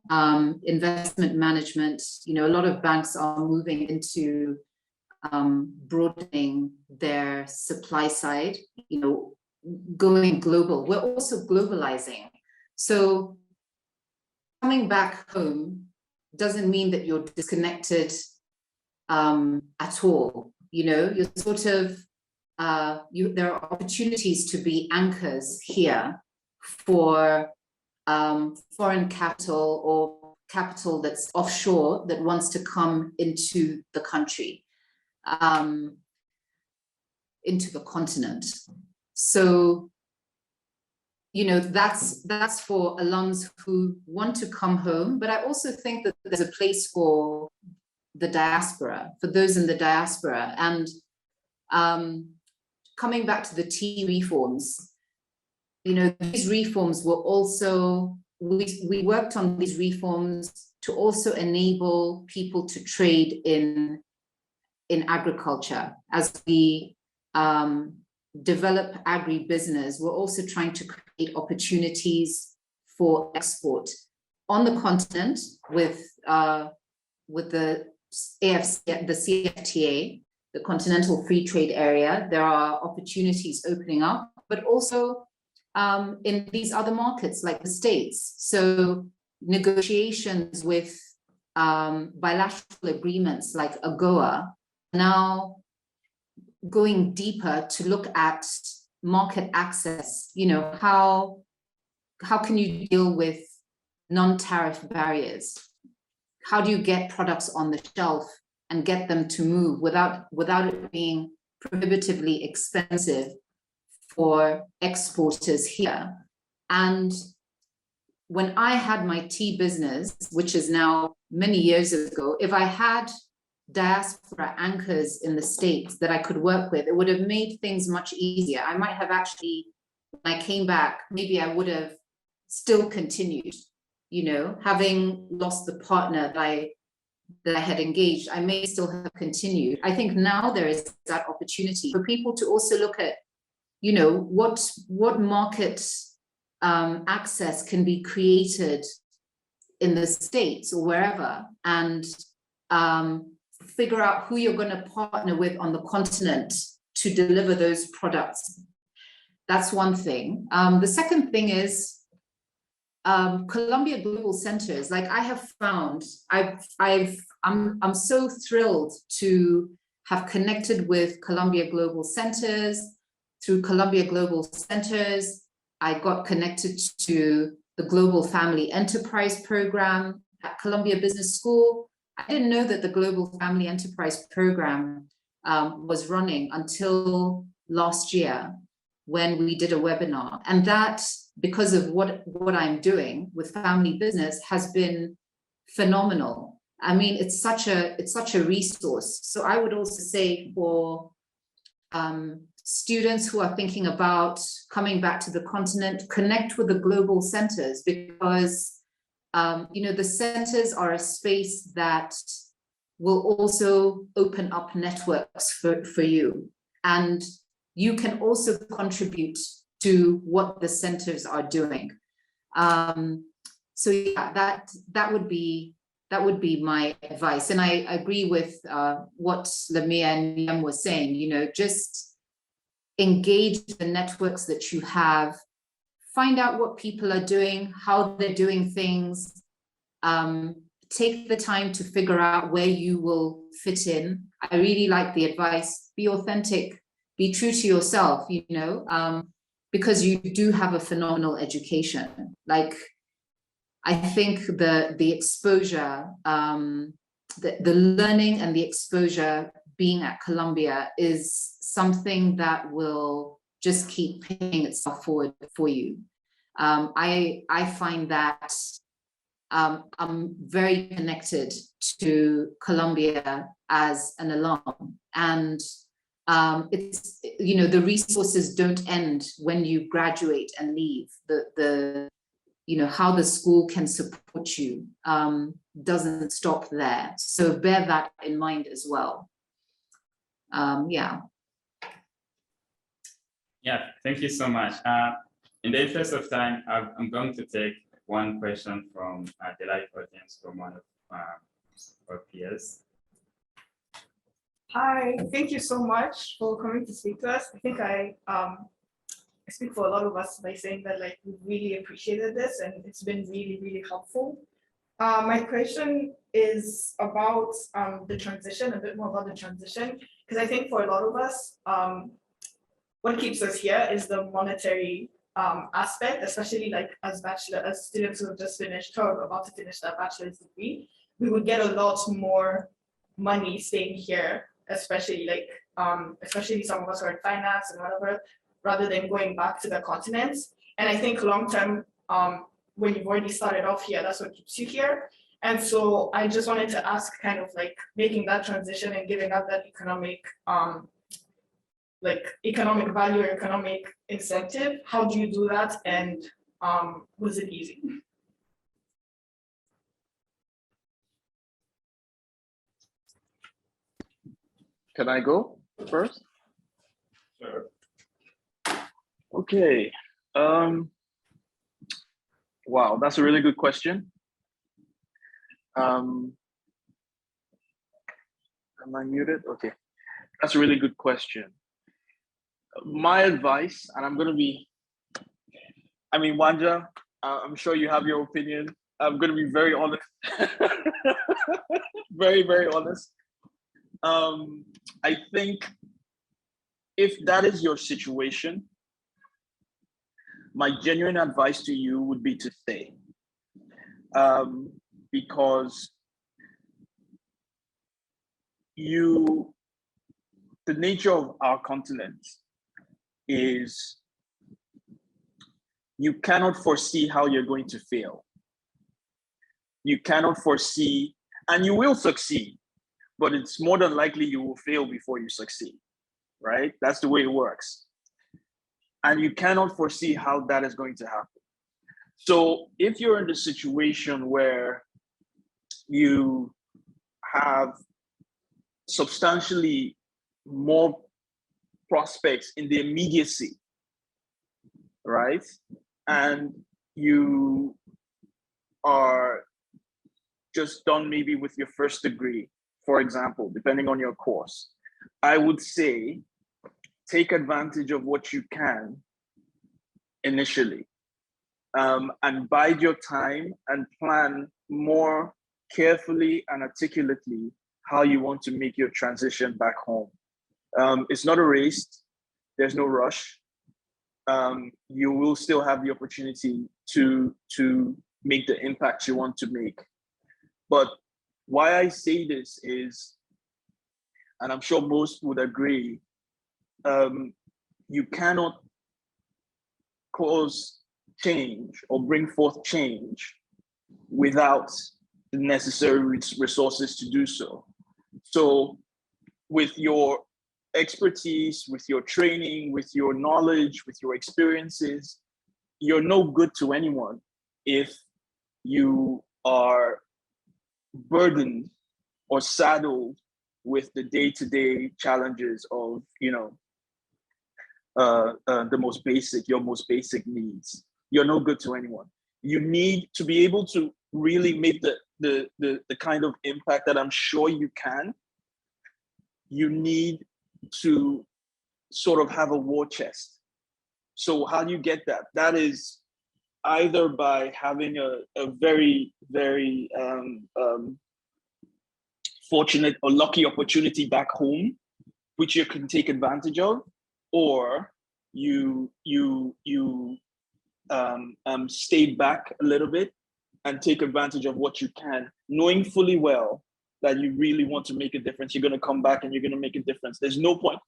Investment management, a lot of banks are moving into broadening their supply side, going global. We're also globalizing. So coming back home doesn't mean that you're disconnected at all. You're sort of, there are opportunities to be anchors here for foreign capital or capital that's offshore that wants to come into the country, into the continent. So, that's for alums who want to come home, but I also think that there's a place for the diaspora, for those in the diaspora. And coming back to the tea reforms, these reforms were also, we worked on these reforms to also enable people to trade in agriculture. As we develop agribusiness, we're also trying to create opportunities for export on the continent with the CFTA, the Continental Free Trade Area. There are opportunities opening up, but also in these other markets like the States. So negotiations with bilateral agreements like AGOA, now going deeper to look at market access. How can you deal with non-tariff barriers? How do you get products on the shelf and get them to move without it being prohibitively expensive for exporters here? And when I had my tea business, which is now many years ago, if I had diaspora anchors in the States that I could work with, it would have made things much easier. I might have actually, when I came back, maybe I would have still continued, having lost the partner that I had engaged, I may still have continued. I think now there is that opportunity for people to also look at, what market access can be created in the States or wherever, and figure out who you're going to partner with on the continent to deliver those products. That's one thing. The second thing is Columbia Global Centers. Like I have found, I'm so thrilled to have connected with Columbia Global Centers. Through Columbia Global Centers, I got connected to the Global Family Enterprise Program at Columbia Business School. I didn't know that the Global Family Enterprise Program was running until last year when we did a webinar. And that, because of what I'm doing with family business, has been phenomenal. I mean, it's such a resource. So I would also say for students who are thinking about coming back to the continent, connect with the global centers, because the centers are a space that will also open up networks for you. And you can also contribute to what the centers are doing. So yeah, that would be my advice. And I agree with what Lamia and Liam was saying, just engage the networks that you have, find out what people are doing, how they're doing things, take the time to figure out where you will fit in. I really like the advice, be authentic, be true to yourself, because you do have a phenomenal education. Like, I think the exposure, the learning and the exposure being at Columbia is something that will just keep paying itself forward for you. I find that I'm very connected to Columbia as an alum, and it's, the resources don't end when you graduate and leave. How the school can support you doesn't stop there. So bear that in mind as well. Yeah. Yeah, thank you so much. In the interest of time, I'm going to take one question from the live audience from one of our peers. Hi, thank you so much for coming to speak to us. I think I speak for a lot of us by saying that we really appreciated this, and it's been really, really helpful. My question is about the transition, a bit more about the transition, because I think for a lot of us, what keeps us here is the monetary aspect, especially as students who have just finished or about to finish their bachelor's degree. We would get a lot more money staying here, especially some of us are in finance and whatever, rather than going back to the continents. And I think long term, when you've already started off here, that's what keeps you here. And so I just wanted to ask, kind of making that transition and giving up that economic value or economic incentive. How do you do that? And was it easy? Can I go first? Sure. Okay. Wow, that's a really good question. Am I muted? Okay. That's a really good question. My advice, and I'm going to be, Wanja, I'm sure you have your opinion. I'm going to be very honest. Very, very honest. I think if that is your situation, my genuine advice to you would be to stay. Because the nature of our continent is you cannot foresee how you're going to fail. You cannot foresee, and you will succeed, but it's more than likely you will fail before you succeed, right? That's the way it works. And you cannot foresee how that is going to happen. So if you're in the situation where you have substantially more prospects in the immediacy, right? And you are just done maybe with your first degree, for example, depending on your course, I would say take advantage of what you can initially, and bide your time and plan more carefully and articulately how you want to make your transition back home. It's not a race. There's no rush. You will still have the opportunity to make the impact you want to make. But why I say this is, and I'm sure most would agree, you cannot cause change or bring forth change without the necessary resources to do so. So with your expertise, with your training, with your knowledge, with your experiences, you're no good to anyone if you are burdened or saddled with the day-to-day challenges of, your most basic needs. You're no good to anyone. You need to be able to really make the kind of impact that I'm sure you can. You need to sort of have a war chest. So how do you get that? That is either by having a very, very fortunate or lucky opportunity back home, which you can take advantage of, or you stay back a little bit and take advantage of what you can, knowing fully well that you really want to make a difference. You're going to come back and you're going to make a difference. There's no point.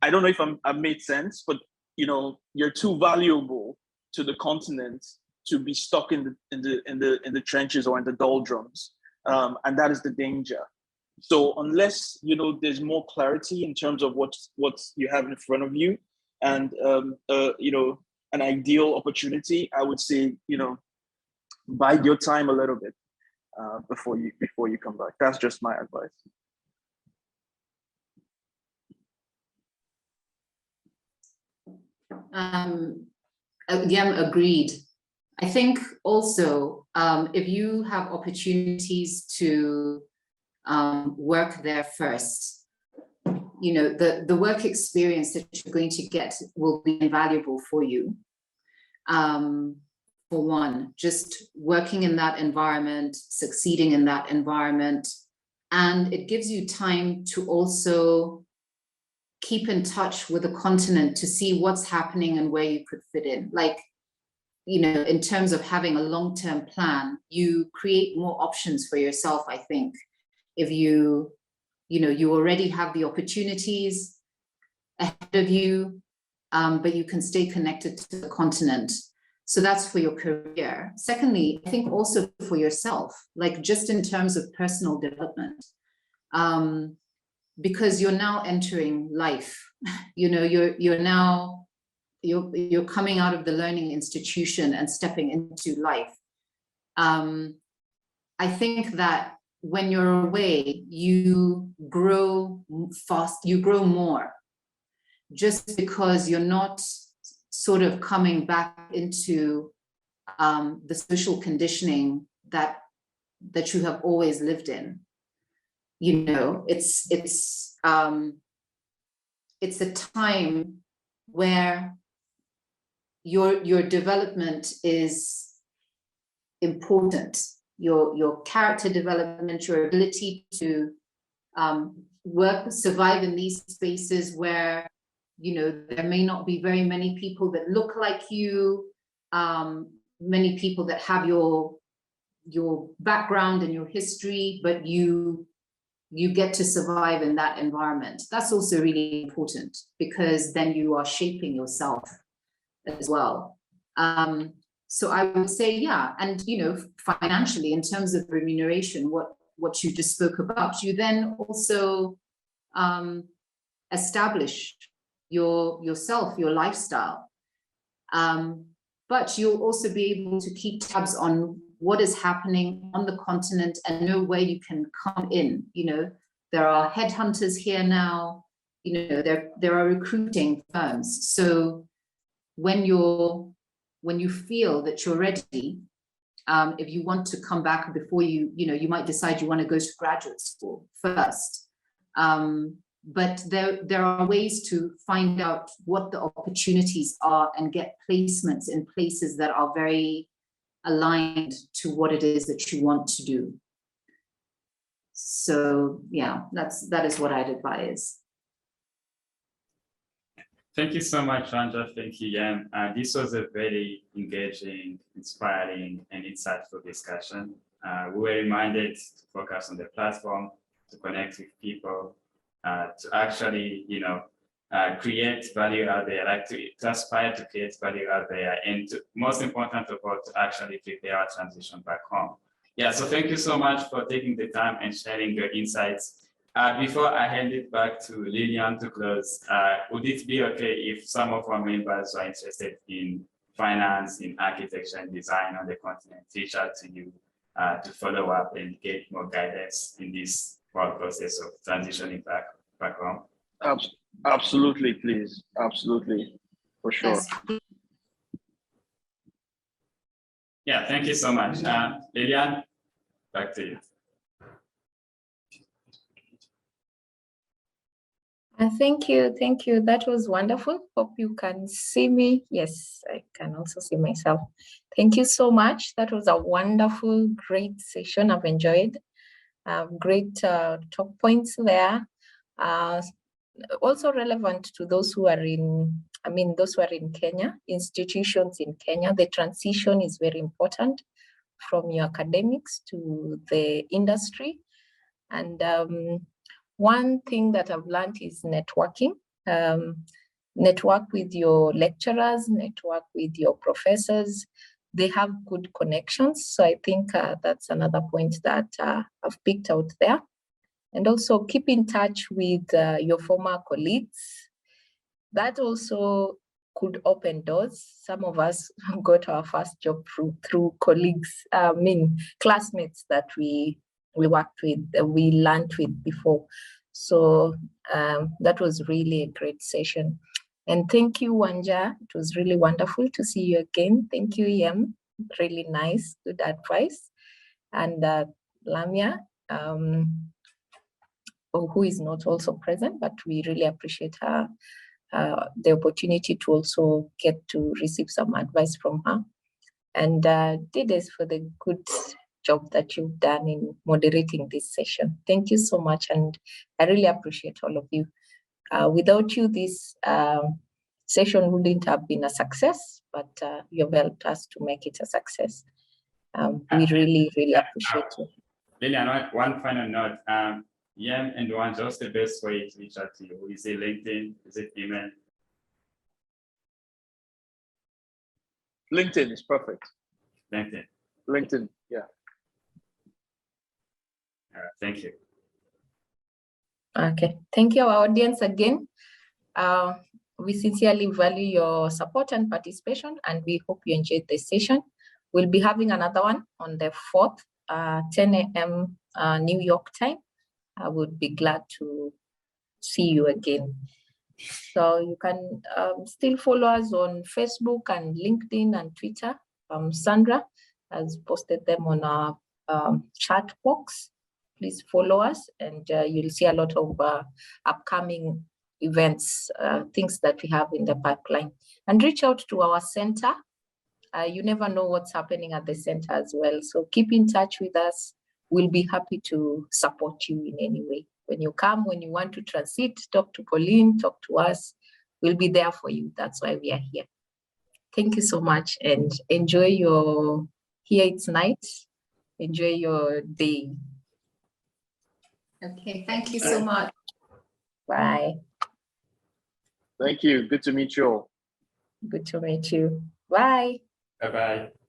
I don't know if I've made sense, but you're too valuable to the continent to be stuck in the trenches or in the doldrums, and that is the danger. So unless there's more clarity in terms of what you have in front of you, and an ideal opportunity, I would say bide your time a little bit before you come back. That's just my advice. Again, agreed. I think also if you have opportunities to work there first, the work experience that you're going to get will be invaluable for you. For one, just working in that environment, succeeding in that environment, and it gives you time to also keep in touch with the continent to see what's happening and where you could fit in. Like, in terms of having a long-term plan, you create more options for yourself, I think. If you already have the opportunities ahead of you, but you can stay connected to the continent. So that's for your career. Secondly, I think also for yourself, like just in terms of personal development, because you're now entering life. You're coming out of the learning institution and stepping into life. I think that when you're away, you grow fast, you grow more, just because you're not sort of coming back into the social conditioning that you have always lived in. It's a time where your development is important. Your character development, your ability to survive in these spaces where there may not be very many people that look like you, many people that have your background and your history, but you get to survive in that environment. That's also really important, because then you are shaping yourself as well. So I would say, yeah, and financially, in terms of remuneration, what you just spoke about, you then also establish yourself, your lifestyle. But you'll also be able to keep tabs on what is happening on the continent and know where you can come in. There are headhunters here now, there are recruiting firms. So when you feel that you're ready, if you want to come back before you might decide you want to go to graduate school first. But there are ways to find out what the opportunities are and get placements in places that are very aligned to what it is that you want to do. So yeah, that is what I'd advise. Thank you so much, Ranja. Thank you, Yam. This was a very engaging, inspiring, and insightful discussion. We were reminded to focus on the platform, to connect with people, to actually, create value out there, like to aspire to create value out there, and most important of all, to actually prepare our transition back home. Yeah, so thank you so much for taking the time and sharing your insights. Before I hand it back to Lillian to close, would it be okay if some of our members are interested in finance, in architecture and design on the continent, reach out to you to follow up and get more guidance in this process of transitioning back home? Absolutely, please. Absolutely, for sure. Yes. Yeah, thank you so much. Lilian, back to you. Thank you. Thank you. That was wonderful. Hope you can see me. Yes, I can also see myself. Thank you so much. That was a wonderful, great session. I've enjoyed. Great top points there. Also relevant to those who are those who are in Kenya, institutions in Kenya. The transition is very important from your academics to the industry. And one thing that I've learned is networking. Network with your lecturers, network with your professors. They have good connections. So I think that's another point that I've picked out there. And also keep in touch with your former colleagues. That also could open doors. Some of us got our first job through colleagues, classmates that we worked with, we learned with before. So that was really a great session. And thank you, Wanja. It was really wonderful to see you again. Thank you, Yem. Really nice, good advice. And Lamia, who is not also present, but we really appreciate her, the opportunity to also get to receive some advice from her. And Dides for the good job that you've done in moderating this session. Thank you so much, and I really appreciate all of you. Without you, this session wouldn't have been a success, but you've helped us to make it a success. We really, really appreciate you. Lilian, one final note. Yem and Wanja, what's the best way to reach out to you? Is it LinkedIn? Is it email? LinkedIn is perfect. LinkedIn. Yeah. Thank you. Okay, thank you, our audience again. We sincerely value your support and participation, and we hope you enjoyed this session. We'll be having another one on the 4th, 10 a.m. New York time. I would be glad to see you again. So you can still follow us on Facebook and LinkedIn and Twitter. Sandra has posted them on our chat box. Please follow us, and you'll see a lot of upcoming events, things that we have in the pipeline. And reach out to our center. You never know what's happening at the center as well. So keep in touch with us. We'll be happy to support you in any way. When you come, when you want to transit, talk to Pauline, talk to us. We'll be there for you. That's why we are here. Thank you so much, and enjoy your, here it's night. Enjoy your day. Okay, thank you so much. Bye. Thank you. Good to meet you all. Good to meet you. Bye. Bye-bye.